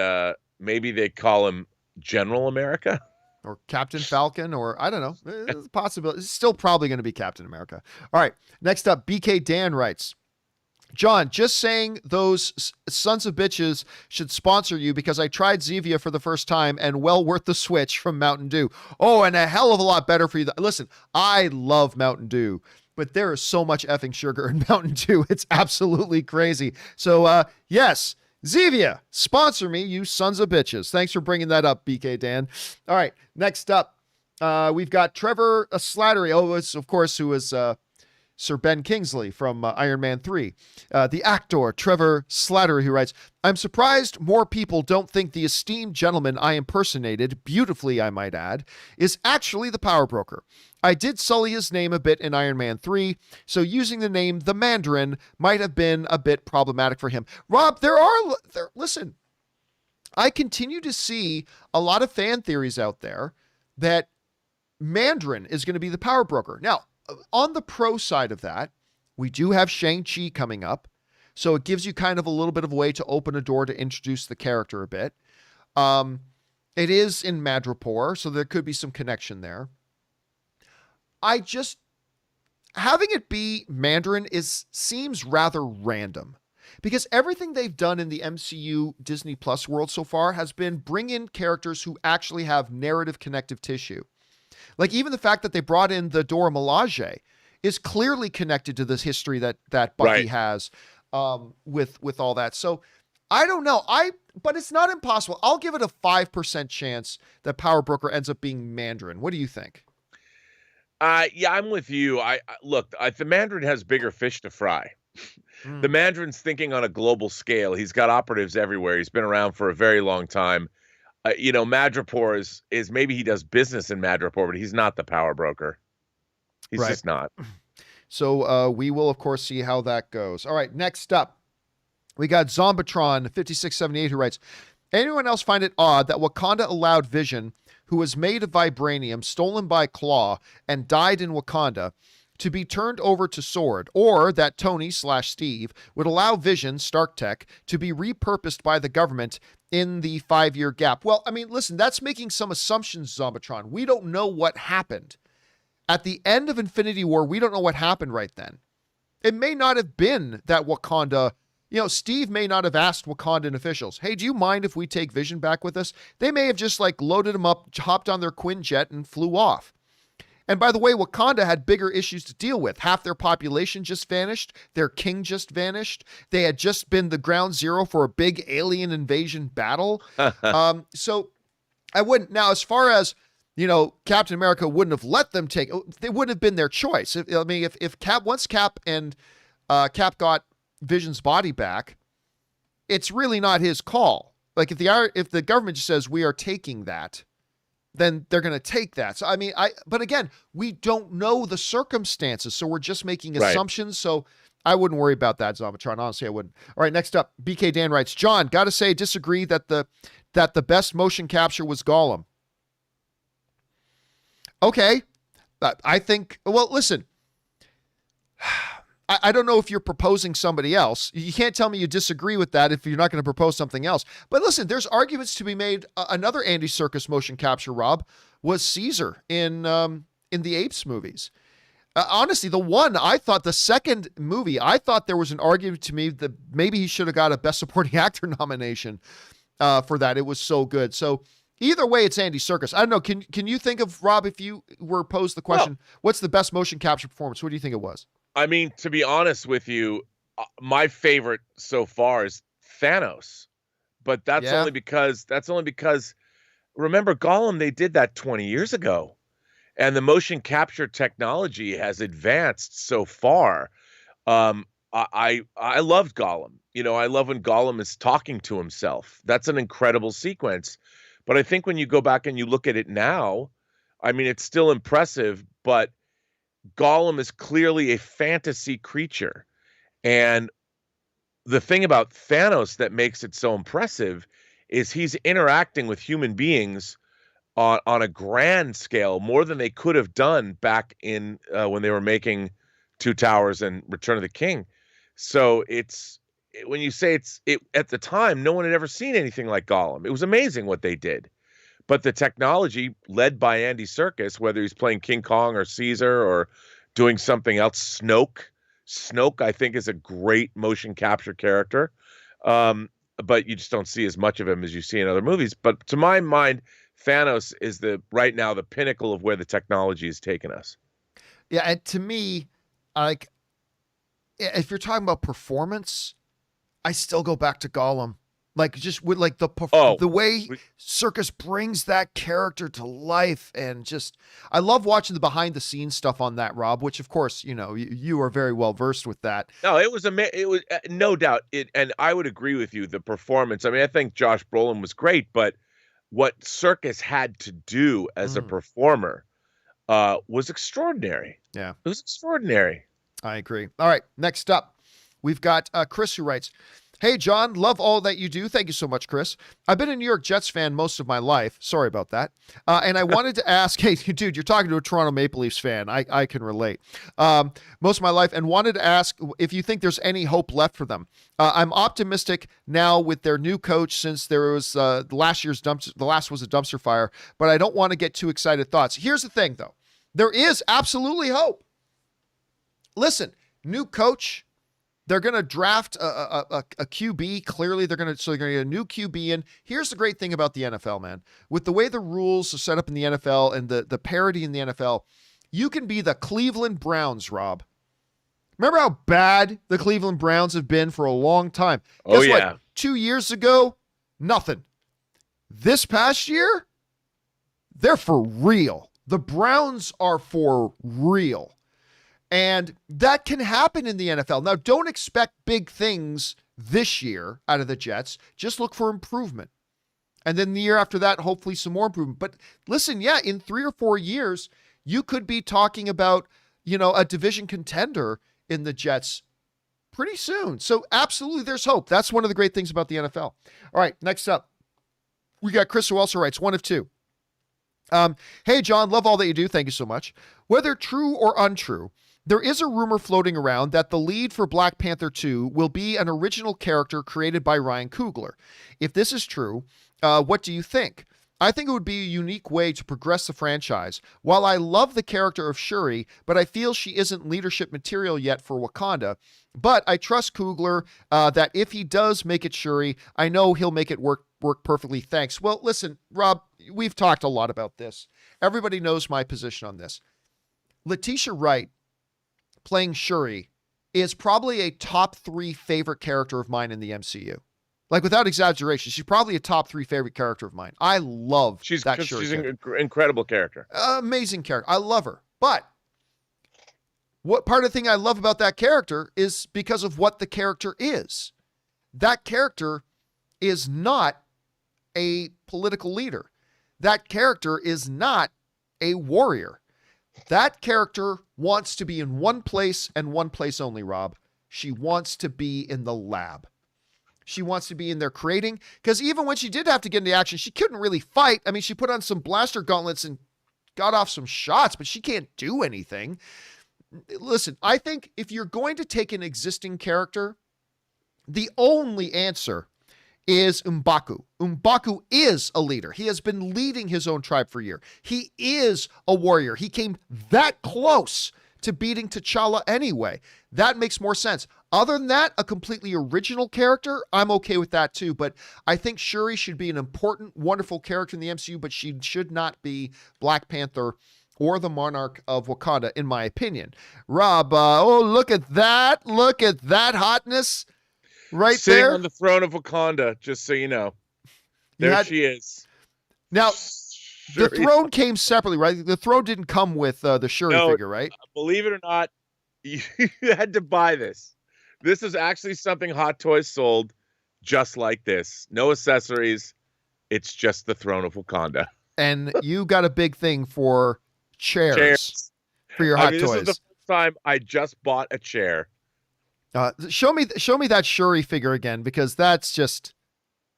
maybe they call him General America. Or Captain Falcon, or I don't know. It's a possibility. It's still probably going to be Captain America. All right. Next up, BK Dan writes, John, just saying those sons of bitches should sponsor you because I tried Zevia for the first time and well worth the switch from Mountain Dew. Oh, and a hell of a lot better for you. Listen, I love Mountain Dew, but there is so much effing sugar in Mountain Dew. It's absolutely crazy. So, yes, Zevia, sponsor me, you sons of bitches. Thanks for bringing that up, BK Dan. All right, next up, we've got Trevor Slattery. Oh, it's, of course, who is Sir Ben Kingsley from Iron Man 3. The actor, Trevor Slattery, who writes, I'm surprised more people don't think the esteemed gentleman I impersonated, beautifully I might add, is actually the power broker. I did sully his name a bit in Iron Man 3, so using the name The Mandarin might have been a bit problematic for him. Rob, listen, I continue to see a lot of fan theories out there that Mandarin is going to be the power broker. Now, on the pro side of that, we do have Shang-Chi coming up. So it gives you kind of a little bit of a way to open a door to introduce the character a bit. It is in Madripoor, so there could be some connection there. Having it be Mandarin seems rather random because everything they've done in the MCU Disney Plus world so far has been bring in characters who actually have narrative connective tissue. Like even the fact that they brought in the Dora Milaje is clearly connected to this history that Bucky has with all that. So I don't know. But it's not impossible. I'll give it a 5% chance that Power Broker ends up being Mandarin. What do you think? Yeah, I'm with you. Look, the Mandarin has bigger fish to fry. The Mandarin's thinking on a global scale. He's got operatives everywhere. He's been around for a very long time. Madripoor is maybe he does business in Madripoor, but he's not the power broker. He's just not. So we will, of course, see how that goes. All right, next up, we got Zombatron 5678 who writes, anyone else find it odd that Wakanda allowed Vision, who was made of vibranium, stolen by Claw, and died in Wakanda, to be turned over to Sword, or that Tony/Steve would allow Vision, Stark Tech, to be repurposed by the government in the 5-year gap? Well, I mean, listen, that's making some assumptions, Zombatron. We don't know what happened. At the end of Infinity War, we don't know what happened right then. It may not have been that Wakanda, Steve may not have asked Wakandan officials, hey, do you mind if we take Vision back with us? They may have just loaded him up, hopped on their Quinjet and flew off. And by the way, Wakanda had bigger issues to deal with. Half their population just vanished. Their king just vanished. They had just been the ground zero for a big alien invasion battle. So I wouldn't. Now, as far as, Captain America wouldn't have let them take, they wouldn't have been their choice. If Cap, once Cap and Cap got Vision's body back, it's really not his call. Like if the government just says we are taking that, then they're going to take that. So, but again, we don't know the circumstances. So we're just making assumptions. So I wouldn't worry about that, Zombitron. Honestly, I wouldn't. All right, next up, BK Dan writes, John, got to say, disagree that the best motion capture was Gollum. Okay. I think, well, listen, I don't know if you're proposing somebody else. You can't tell me you disagree with that if you're not going to propose something else. But listen, there's arguments to be made. Another Andy Serkis motion capture, Rob, was Caesar in the Apes movies. Honestly, the second movie, I thought there was an argument to me that maybe he should have got a Best Supporting Actor nomination for that. It was so good. So either way, it's Andy Serkis. I don't know. Can you think of, Rob, if you were posed the question, what's the best motion capture performance? What do you think it was? I mean, to be honest with you, my favorite so far is Thanos, but that's only because remember Gollum, they did that 20 years ago, and the motion capture technology has advanced so far. I loved Gollum. I love when Gollum is talking to himself. That's an incredible sequence. But I think when you go back and you look at it now, I mean, it's still impressive, but Gollum is clearly a fantasy creature. And the thing about Thanos that makes it so impressive is he's interacting with human beings on a grand scale, more than they could have done back in when they were making Two Towers and Return of the King. So when you say at the time, no one had ever seen anything like Gollum. It was amazing what they did. But the technology led by Andy Serkis, whether he's playing King Kong or Caesar or doing something else, Snoke, I think, is a great motion capture character. But you just don't see as much of him as you see in other movies. But to my mind, Thanos is right now the pinnacle of where the technology has taken us. Yeah, and to me, if you're talking about performance, I still go back to Gollum. Just with the way Serkis brings that character to life, and just I love watching the behind the scenes stuff on that, Rob. Which of course you are very well versed with that. No, it was no doubt and I would agree with you. The performance. I mean, I think Josh Brolin was great, but what Serkis had to do as a performer was extraordinary. Yeah, it was extraordinary. I agree. All right, next up, we've got Chris who writes, hey, John, love all that you do. Thank you so much, Chris. I've been a New York Jets fan most of my life. Sorry about that. And I wanted to ask, hey, dude, you're talking to a Toronto Maple Leafs fan. I can relate. Most of my life, and wanted to ask if you think there's any hope left for them. I'm optimistic now with their new coach since there was the last was a dumpster fire, but I don't want to get too excited thoughts. Here's the thing, though. There is absolutely hope. Listen, new coach. They're going to draft a QB. Clearly, they're going to get a new QB in. Here's the great thing about the NFL, man. With the way the rules are set up in the NFL and the parity in the NFL, you can be the Cleveland Browns, Rob. Remember how bad the Cleveland Browns have been for a long time? Guess what? 2 years ago, nothing. This past year, they're for real. The Browns are for real. And that can happen in the NFL. Now, don't expect big things this year out of the Jets. Just look for improvement. And then the year after that, hopefully some more improvement. But listen, yeah, in 3 or 4 years, you could be talking about, a division contender in the Jets pretty soon. So absolutely, there's hope. That's one of the great things about the NFL. All right, next up, we got Chris, who also writes, one of two. Hey, John, love all that you do. Thank you so much. Whether true or untrue, there is a rumor floating around that the lead for Black Panther 2 will be an original character created by Ryan Coogler. If this is true, what do you think? I think it would be a unique way to progress the franchise. While I love the character of Shuri, but I feel she isn't leadership material yet for Wakanda. But I trust Coogler that if he does make it Shuri, I know he'll make it work perfectly. Thanks. Well, listen, Rob, we've talked a lot about this. Everybody knows my position on this. Letitia Wright playing Shuri is probably a top 3 favorite character of mine in the MCU. Like, without exaggeration, she's probably a top 3 favorite character of mine. I love that Shuri. She's an incredible character. Amazing character. I love her. But what part of the thing I love about that character is because of what the character is. That character is not a political leader. That character is not a warrior. That character wants to be in one place and one place only, Rob. She wants to be in the lab. She wants to be in there creating, because even when she did have to get into action, she couldn't really fight. I mean, she put on some blaster gauntlets and got off some shots, but she can't do anything. Listen, I think if you're going to take an existing character, the only answer is M'Baku. M'Baku is a leader. He has been leading his own tribe for a year. He is a warrior. He came that close to beating T'Challa anyway. That makes more sense. Other than that, a completely original character, I'm okay with that too. But I think Shuri should be an important, wonderful character in the MCU, but she should not be Black Panther or the Monarch of Wakanda, in my opinion. Rob, look at that. Look at that hotness right Sitting there. on the throne of Wakanda, just so you know. There she is. Now, Shuri. the throne came separately, right? The throne didn't come with the Shuri figure, right? Believe it or not, you had to buy this. This is actually something Hot Toys sold just like this. No accessories. It's just the throne of Wakanda. And you got a big thing for chairs. For your Hot Toys. This is the first time I just bought a chair. Show me that Shuri figure again, because that's just...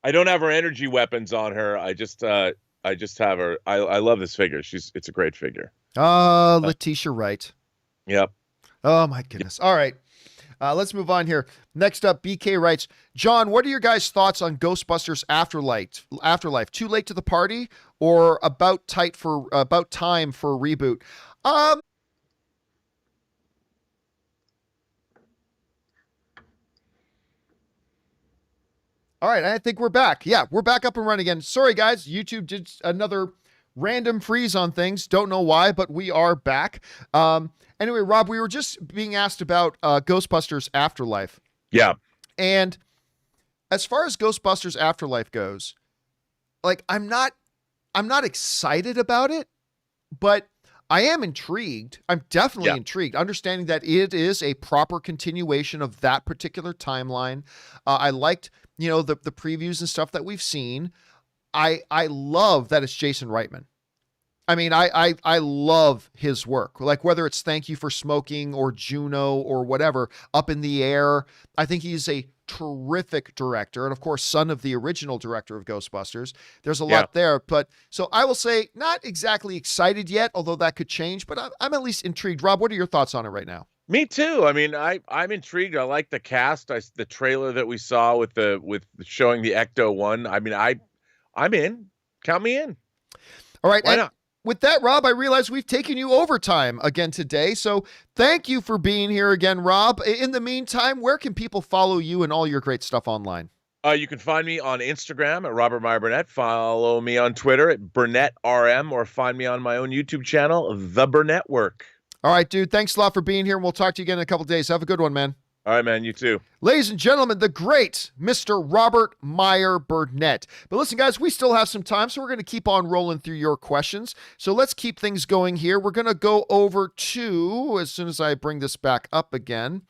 I don't have her energy weapons on her. I just have her. I love this figure. It's a great figure. Letitia Wright. Yep. Oh my goodness. All right. Let's move on here. Next up, BK writes, John, what are your guys' thoughts on Ghostbusters Afterlife? Too late to the party or about time for a reboot? All right, I think we're back. Yeah, we're back up and running again. Sorry, guys. YouTube did another random freeze on things. Don't know why, but we are back. Anyway, Rob, we were just being asked about Ghostbusters Afterlife. Yeah. And as far as Ghostbusters Afterlife goes, like, I'm not excited about it, but I am intrigued. I'm definitely intrigued, understanding that it is a proper continuation of that particular timeline. I liked, the previews and stuff that we've seen. I love that it's Jason Reitman. I mean, I love his work. Like, whether it's Thank You for Smoking or Juno or whatever, Up in the Air. I think he's a terrific director. And of course, son of the original director of Ghostbusters. There's a lot there. But so I will say, not exactly excited yet, although that could change, but I'm at least intrigued. Rob, what are your thoughts on it right now? Me too. I mean, I'm intrigued. I like the cast. The trailer that we saw with showing the Ecto one. I mean, I'm in. Count me in. All right. Why not? With that, Rob, I realize we've taken you overtime again today. So thank you for being here again, Rob. In the meantime, where can people follow you and all your great stuff online? You can find me on Instagram at Robert Meyer Burnett. Follow me on Twitter at BurnettRM, or find me on my own YouTube channel, The Burnett Work. All right, dude. Thanks a lot for being here, and we'll talk to you again in a couple of days. Have a good one, man. All right, man. You too. Ladies and gentlemen, the great Mr. Robert Meyer Burnett. But listen, guys, we still have some time, so we're going to keep on rolling through your questions. So let's keep things going here. We're going to go over to, as soon as I bring this back up again,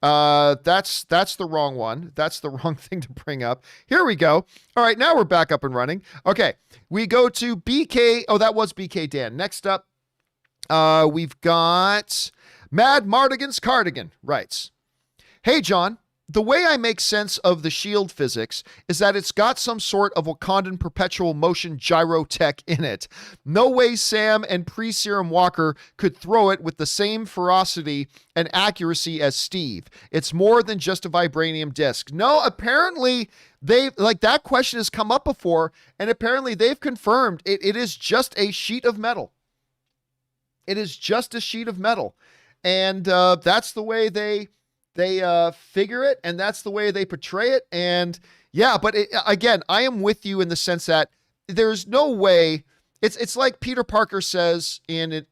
that's the wrong one. That's the wrong thing to bring up. Here we go. All right, now we're back up and running. Okay, we go to BK. Oh, that was BK Dan. Next up, we've got Mad Mardigan's Cardigan writes, "Hey, John, the way I make sense of the shield physics is that it's got some sort of Wakandan perpetual motion gyro tech in it. No way Sam and pre-serum Walker could throw it with the same ferocity and accuracy as Steve. It's more than just a vibranium disc." No, apparently that question has come up before, and apparently they've confirmed it is just a sheet of metal. It is just a sheet of metal. And that's the way they figure it, and that's the way they portray it. And yeah, but again, I am with you in the sense that there's no way. It's like Peter Parker says in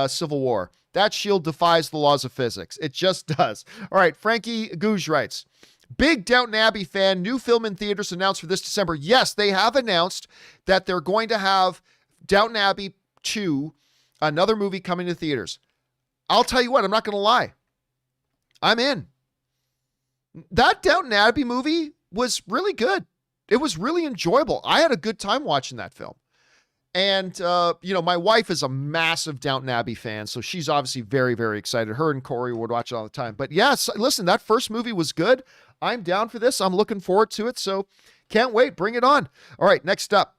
Civil War, that shield defies the laws of physics. It just does. All right, Frankie Gouge writes, "Big Downton Abbey fan, new film in theaters announced for this December." Yes, they have announced that they're going to have Downton Abbey 2, another movie coming to theaters. I'll tell you what, I'm not going to lie. I'm in. That Downton Abbey movie was really good. It was really enjoyable. I had a good time watching that film. And, my wife is a massive Downton Abbey fan, so she's obviously very, very excited. Her and Corey would watch it all the time. But yes, listen, that first movie was good. I'm down for this. I'm looking forward to it, so can't wait. Bring it on. All right, next up,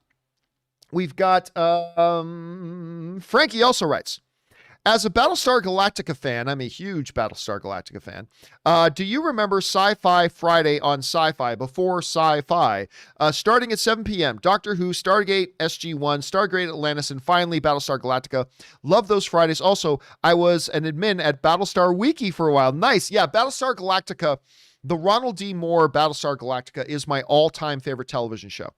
we've got Frankie also writes, "As a Battlestar Galactica fan," I'm a huge Battlestar Galactica fan, "do you remember Sci-Fi Friday on Sci-Fi before Sci-Fi? Starting at 7 p.m., Doctor Who, Stargate, SG-1, Stargate Atlantis, and finally Battlestar Galactica. Love those Fridays. Also, I was an admin at Battlestar Wiki for a while." Nice. Yeah, Battlestar Galactica, the Ronald D. Moore Battlestar Galactica is my all-time favorite television show.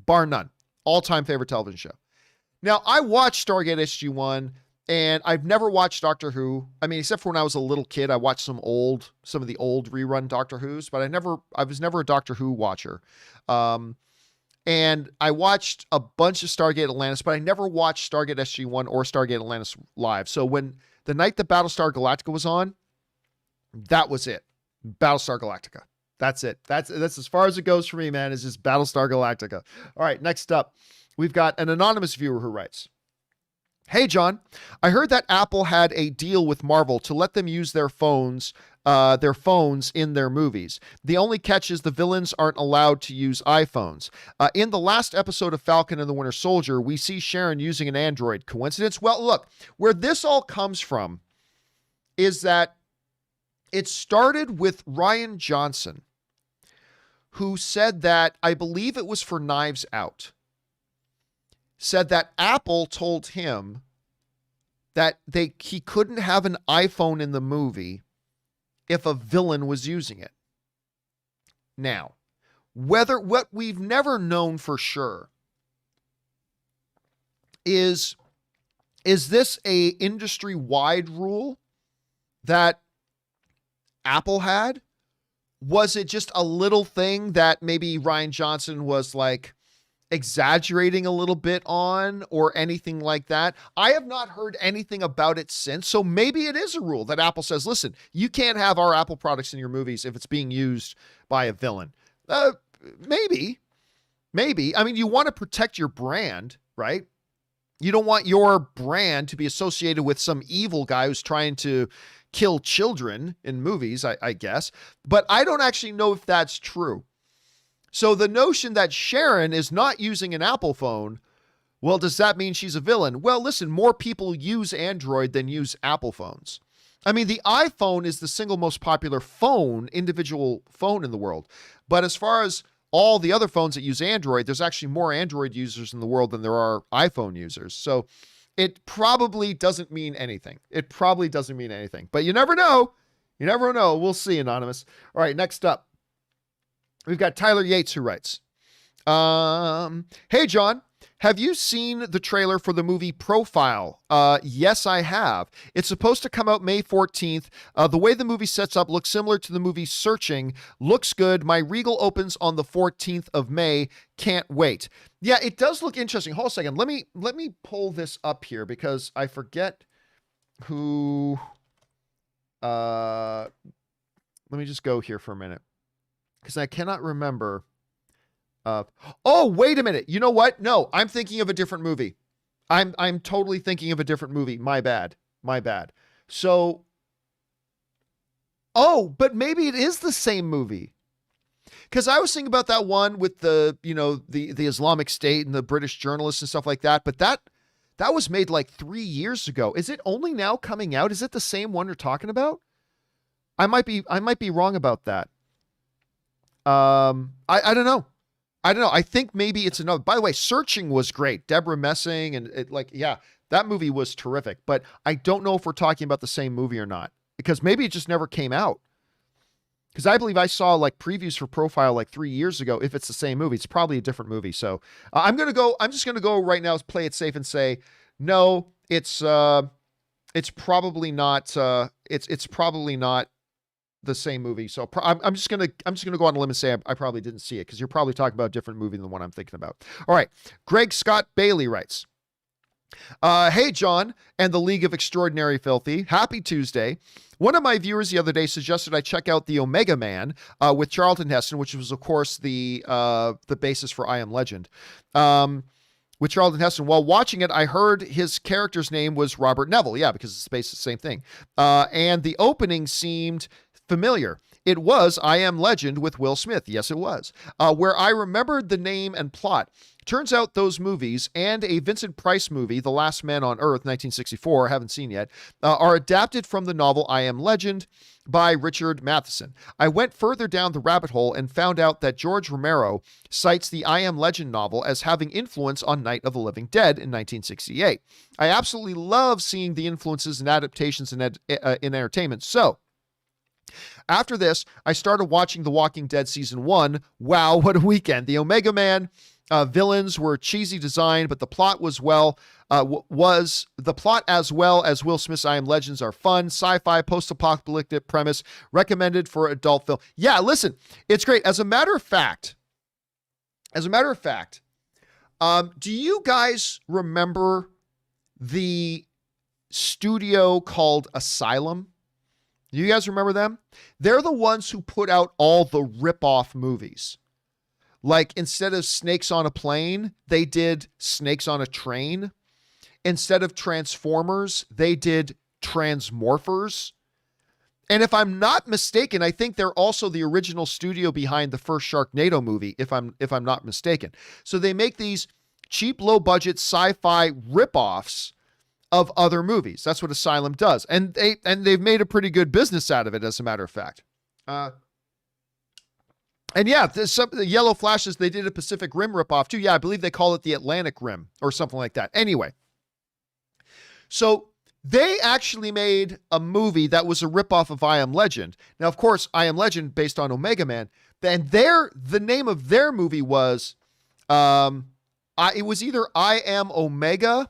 Bar none. All-time favorite television show. Now, I watched Stargate SG-1, and I've never watched Doctor Who. I mean, except for when I was a little kid, I watched some of the old rerun Doctor Who's, but I was never a Doctor Who watcher. And I watched a bunch of Stargate Atlantis, but I never watched Stargate SG-1 or Stargate Atlantis live. So when the night that Battlestar Galactica was on, that was it. Battlestar Galactica. That's it. That's as far as it goes for me, man, is just Battlestar Galactica. All right, next up, we've got an anonymous viewer who writes, "Hey, John, I heard that Apple had a deal with Marvel to let them use their phones in their movies. The only catch is the villains aren't allowed to use iPhones. In the last episode of Falcon and the Winter Soldier, we see Sharon using an Android. Coincidence? Well, look, where this all comes from is that it started with Rian Johnson, who said that, I believe it was for Knives Out, said that Apple told him that he couldn't have an iPhone in the movie if a villain was using it. Now, what we've never known for sure is this a industry-wide rule that Apple had? Was it just a little thing that maybe Rian Johnson was like exaggerating a little bit on, or anything like that? I have not heard anything about it since. So maybe it is a rule that Apple says, listen, you can't have our Apple products in your movies if it's being used by a villain. Maybe. I mean, you want to protect your brand, right? You don't want your brand to be associated with some evil guy who's trying to kill children in movies, I guess. But I don't actually know if that's true. So the notion that Sharon is not using an Apple phone, well, does that mean she's a villain? Well, listen, more people use Android than use Apple phones. I mean, the iPhone is the single most popular individual phone in the world. But as far as all the other phones that use Android, there's actually more Android users in the world than there are iPhone users. So it probably doesn't mean anything. But you never know. We'll see, Anonymous. All right, next up, we've got Tyler Yates who writes, "Hey, John, have you seen the trailer for the movie Profile? Yes, I have. It's supposed to come out May 14th. The way the movie sets up looks similar to the movie Searching. Looks good. My Regal opens on the 14th of May. Can't wait. Yeah, it does look interesting. Hold on a second. Let me pull this up here because I forget who. Let me just go here for a minute because I cannot remember. Oh, wait a minute. You know what? No, I'm thinking of a different movie. I'm totally thinking of a different movie. My bad. So, but maybe it is the same movie. Because I was thinking about that one with the Islamic State and the British journalists and stuff like that. But that was made like 3 years ago. Is it only now coming out? Is it the same one you're talking about? I might be wrong about that. I don't know. I think maybe it's another. By the way, Searching was great. Deborah Messing and that movie was terrific. But I don't know if we're talking about the same movie or not because maybe it just never came out. Because I believe I saw like previews for Profile like 3 years ago. If it's the same movie, it's probably a different movie. So I'm just gonna go right now, play it safe and say no. It's probably not. It's probably not the same movie. So I'm just gonna go on a limb and say I probably didn't see it because you're probably talking about a different movie than the one I'm thinking about. All right, Greg Scott Bailey writes, "Hey John and the League of Extraordinary Filthy, happy Tuesday. One of my viewers the other day suggested I check out the Omega Man with Charlton Heston, which was of course the basis for I Am Legend." With Charlton Heston. While watching it, I heard his character's name was Robert Neville. Yeah, because it's based the same thing. And the opening seemed familiar. It was I Am Legend with Will Smith. Yes, it was. Where I remembered the name and plot. Turns out those movies and a Vincent Price movie, The Last Man on Earth, 1964, haven't seen yet, are adapted from the novel I Am Legend by Richard Matheson. I went further down the rabbit hole and found out that George Romero cites the I Am Legend novel as having influence on Night of the Living Dead in 1968. I absolutely love seeing the influences and adaptations in entertainment. So, after this, I started watching The Walking Dead Season 1. Wow, what a weekend. The Omega Man villains were cheesy design, but the plot was the plot as well as Will Smith's I Am Legends are fun, sci-fi, post-apocalyptic premise, recommended for adult film. Yeah, listen, it's great. As a matter of fact, do you guys remember the studio called Asylum? Do you guys remember them? They're the ones who put out all the rip-off movies. Like, instead of Snakes on a Plane, they did Snakes on a Train. Instead of Transformers, they did Transmorphers. And if I'm not mistaken, I think they're also the original studio behind the first Sharknado movie, if I'm not mistaken. So they make these cheap, low-budget sci-fi rip-offs of other movies. That's what Asylum does. And they've made a pretty good business out of it, as a matter of fact. And yeah, the Yellow Flashes, they did a Pacific Rim ripoff too. Yeah, I believe they call it the Atlantic Rim or something like that. Anyway, so they actually made a movie that was a ripoff of I Am Legend. Now, of course, I Am Legend based on Omega Man. And the name of their movie was, it was either I Am Omega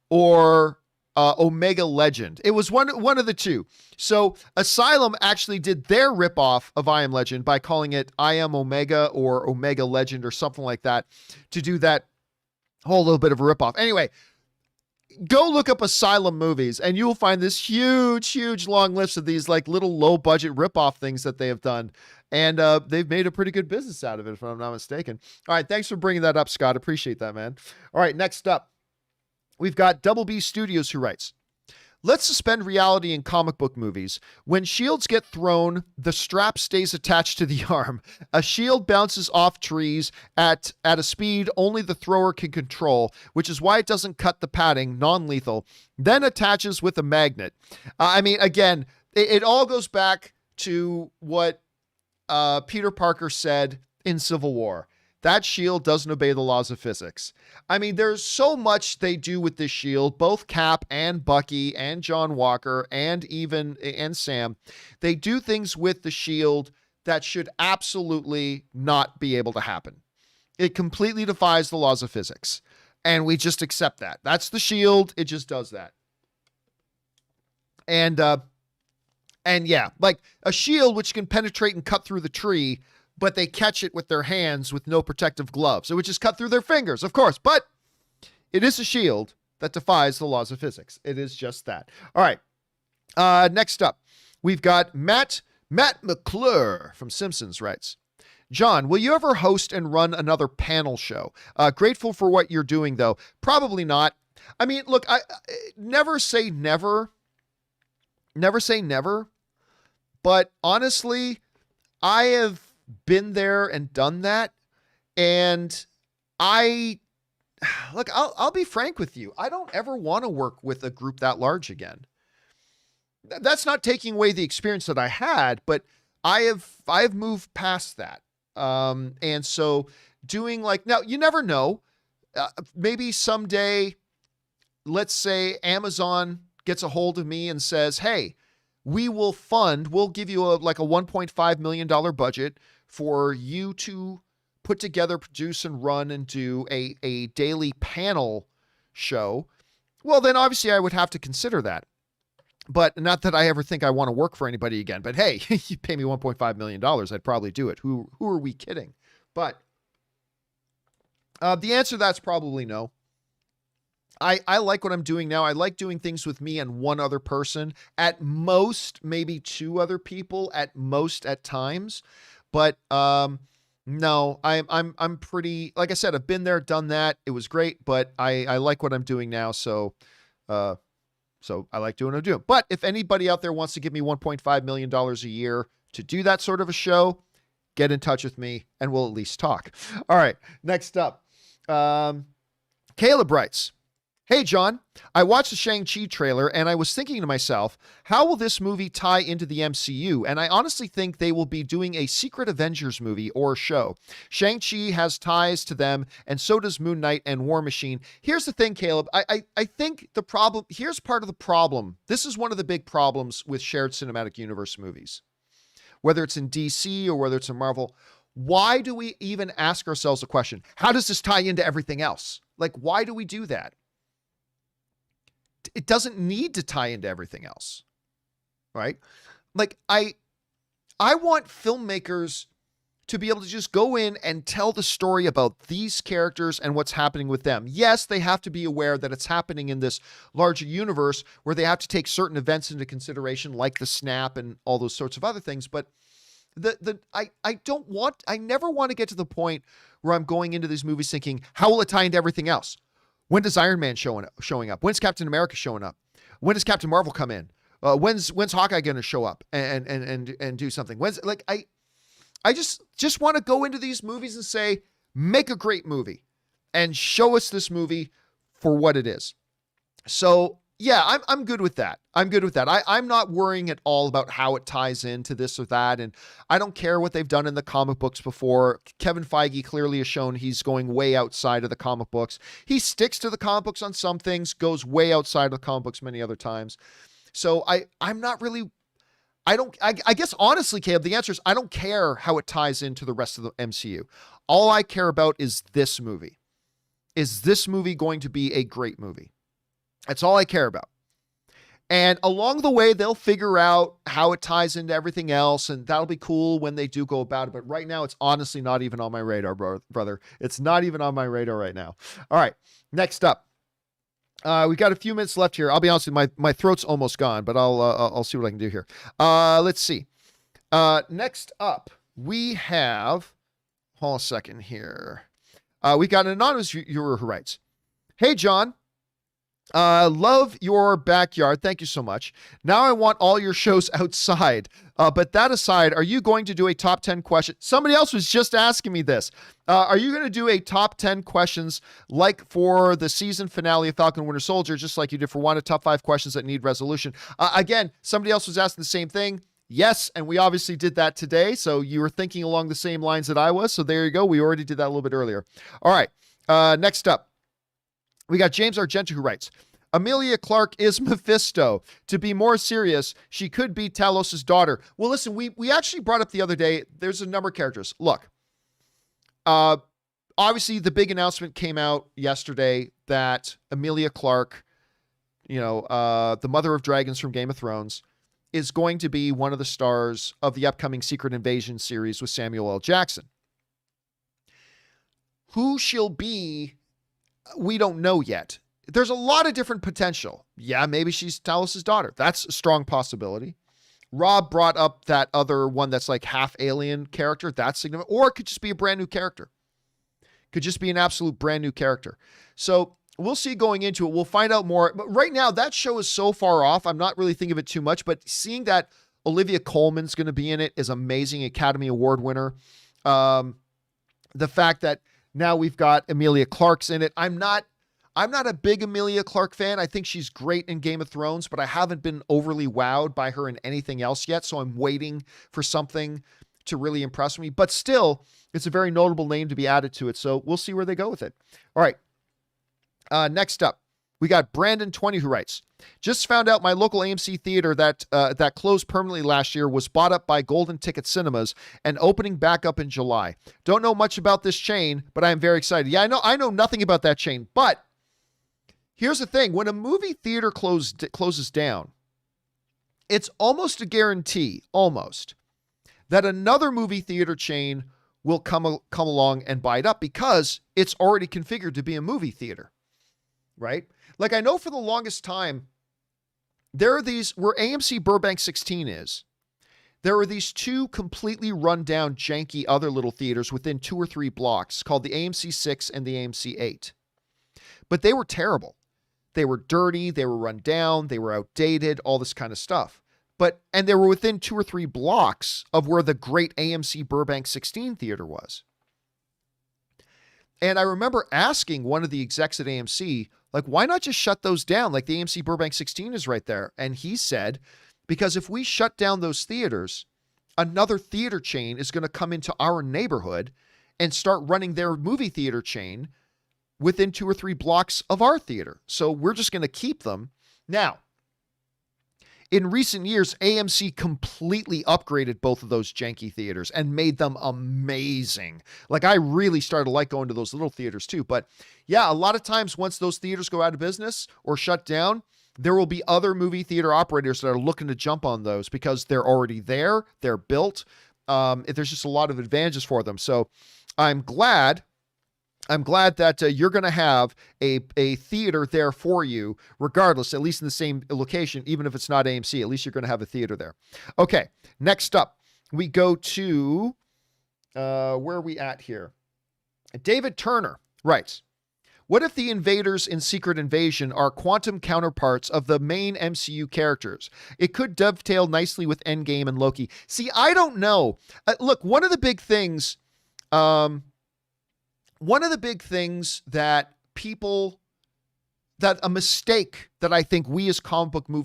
or Omega Legend. It was one of the two. So Asylum actually did their ripoff of I Am Legend by calling it I Am Omega or Omega Legend or something like that to do that whole little bit of a ripoff. Anyway, go look up Asylum movies and you will find this huge long list of these like little low budget ripoff things that they have done. And they've made a pretty good business out of it, if I'm not mistaken. All right. Thanks for bringing that up, Scott. Appreciate that, man. All right. Next up, we've got Double B Studios who writes, let's suspend reality in comic book movies. When shields get thrown, the strap stays attached to the arm. A shield bounces off trees at a speed only the thrower can control, which is why it doesn't cut the padding, non-lethal, then attaches with a magnet. I mean, again, it all goes back to what Peter Parker said in Civil War. That shield doesn't obey the laws of physics. I mean, there's so much they do with this shield, both Cap and Bucky and John Walker and Sam. They do things with the shield that should absolutely not be able to happen. It completely defies the laws of physics. And we just accept that. That's the shield. It just does that. And yeah, like a shield which can penetrate and cut through the tree, but they catch it with their hands with no protective gloves. It would just cut through their fingers, of course. But it is a shield that defies the laws of physics. It is just that. All right. Next up, we've got Matt McClure from Simpsons writes, John, will you ever host and run another panel show? Grateful for what you're doing, though. Probably not. I mean, look, I never say never. Never say never. But honestly, I have been there and done that. And I'll be frank with you. I don't ever want to work with a group that large again. That's not taking away the experience that I had, but I've moved past that. And so doing now, you never know, maybe someday, let's say Amazon gets a hold of me and says, hey, we'll give you a $1.5 million budget for you to put together, produce and run and do a daily panel show. Well, then obviously I would have to consider that. But not that I ever think I want to work for anybody again. But hey, you pay me $1.5 million, I'd probably do it. Who are we kidding? But the answer to that's probably no. I like what I'm doing now. I like doing things with me and one other person. At most, maybe two other people at most at times. But no, I'm pretty, like I said, I've been there, done that. It was great, but I like what I'm doing now. So I like doing what I'm doing. But if anybody out there wants to give me $1.5 million a year to do that sort of a show, get in touch with me and we'll at least talk. All right. Next up, Caleb writes, hey, John, I watched the Shang-Chi trailer and I was thinking to myself, how will this movie tie into the MCU? And I honestly think they will be doing a Secret Avengers movie or show. Shang-Chi has ties to them, and so does Moon Knight and War Machine. Here's the thing, Caleb. I think the problem, here's part of the problem. This is one of the big problems with shared cinematic universe movies, whether it's in DC or whether it's in Marvel. Why do we even ask ourselves the question, how does this tie into everything else? Why do we do that? It doesn't need to tie into everything else, right? I want filmmakers to be able to just go in and tell the story about these characters and what's happening with them. Yes, they have to be aware that it's happening in this larger universe where they have to take certain events into consideration, like the snap and all those sorts of other things. But I never want to get to the point where I'm going into these movies thinking, how will it tie into everything else? When does Iron Man showing up? When's Captain America showing up? When does Captain Marvel come in? When's Hawkeye going to show up and do something? I just want to go into these movies and say, make a great movie and show us this movie for what it is. So yeah, I'm good with that. I'm good with that. I'm not worrying at all about how it ties into this or that. And I don't care what they've done in the comic books before. Kevin Feige clearly has shown he's going way outside of the comic books. He sticks to the comic books on some things, goes way outside of the comic books many other times. So I'm not really, I guess honestly, Caleb, the answer is I don't care how it ties into the rest of the MCU. All I care about is this movie. Is this movie going to be a great movie? That's all I care about. And along the way, they'll figure out how it ties into everything else, and that'll be cool when they do go about it. But right now, it's honestly not even on my radar, brother. It's not even on my radar right now. All right, next up. We got a few minutes left here. I'll be honest with you, my throat's almost gone, but I'll see what I can do here. Let's see. Next up, we have, hold on a second here. We got an anonymous viewer who writes, hey, John. Love your backyard. Thank you so much. Now I want all your shows outside. But that aside, are you going to do a top 10 question? Somebody else was just asking me this. Are you going to do a top 10 questions like for the season finale of Falcon Winter Soldier, just like you did for one, a top 5 questions that need resolution? Again, somebody else was asking the same thing. Yes, and we obviously did that today. So you were thinking along the same lines that I was. So there you go. We already did that a little bit earlier. All right. Next up. We got James Argento who writes, Amelia Clark is Mephisto. To be more serious, she could be Talos' daughter. Well, listen, we actually brought up the other day, there's a number of characters. Look, obviously the big announcement came out yesterday that Emilia Clarke, the mother of dragons from Game of Thrones, is going to be one of the stars of the upcoming Secret Invasion series with Samuel L. Jackson. Who she'll be, we don't know yet. There's a lot of different potential. Yeah, maybe she's Talos's daughter. That's a strong possibility. Rob brought up that other one that's like half alien character. That's significant. Or it could just be a brand new character. Could just be an absolute brand new character. So we'll see going into it. We'll find out more. But right now, that show is so far off. I'm not really thinking of it too much. But seeing that Olivia Colman's going to be in it is amazing. Academy Award winner. The fact that now we've got Emilia Clarke's in it. I'm not a big Emilia Clarke fan. I think she's great in Game of Thrones, but I haven't been overly wowed by her in anything else yet. So I'm waiting for something to really impress me. But still, it's a very notable name to be added to it. So we'll see where they go with it. All right. Next up, we got Brandon 20 who writes, just found out my local AMC theater that closed permanently last year was bought up by Golden Ticket Cinemas and opening back up in July. Don't know much about this chain, but I am very excited. Yeah, I know nothing about that chain, but here's the thing. When a movie theater closes down, it's almost a guarantee, that another movie theater chain will come along and buy it up because it's already configured to be a movie theater, right? Like I know for the longest time, there are these, where AMC Burbank 16 is, there are these two completely run down, janky other little theaters within 2 or 3 blocks called the AMC 6 and the AMC 8. But they were terrible. They were dirty, they were run down, they were outdated, all this kind of stuff. And they were within 2 or 3 blocks of where the great AMC Burbank 16 theater was. And I remember asking one of the execs at AMC, like, why not just shut those down? Like the AMC Burbank 16 is right there. And he said, because if we shut down those theaters, another theater chain is going to come into our neighborhood and start running their movie theater chain within 2 or 3 blocks of our theater. So we're just going to keep them. Now, in recent years, AMC completely upgraded both of those janky theaters and made them amazing. Like I really started to like going to those little theaters too. But yeah, a lot of times once those theaters go out of business or shut down, there will be other movie theater operators that are looking to jump on those because they're already there. They're built. There's just a lot of advantages for them. So I'm glad that you're going to have a theater there for you, regardless, at least in the same location, even if it's not AMC, at least you're going to have a theater there. Okay, next up, we go to, where are we at here? David Turner writes, what if the invaders in Secret Invasion are quantum counterparts of the main MCU characters? It could dovetail nicely with Endgame and Loki. See, I don't know. Look, one of the big things that a mistake that I think we as comic book movie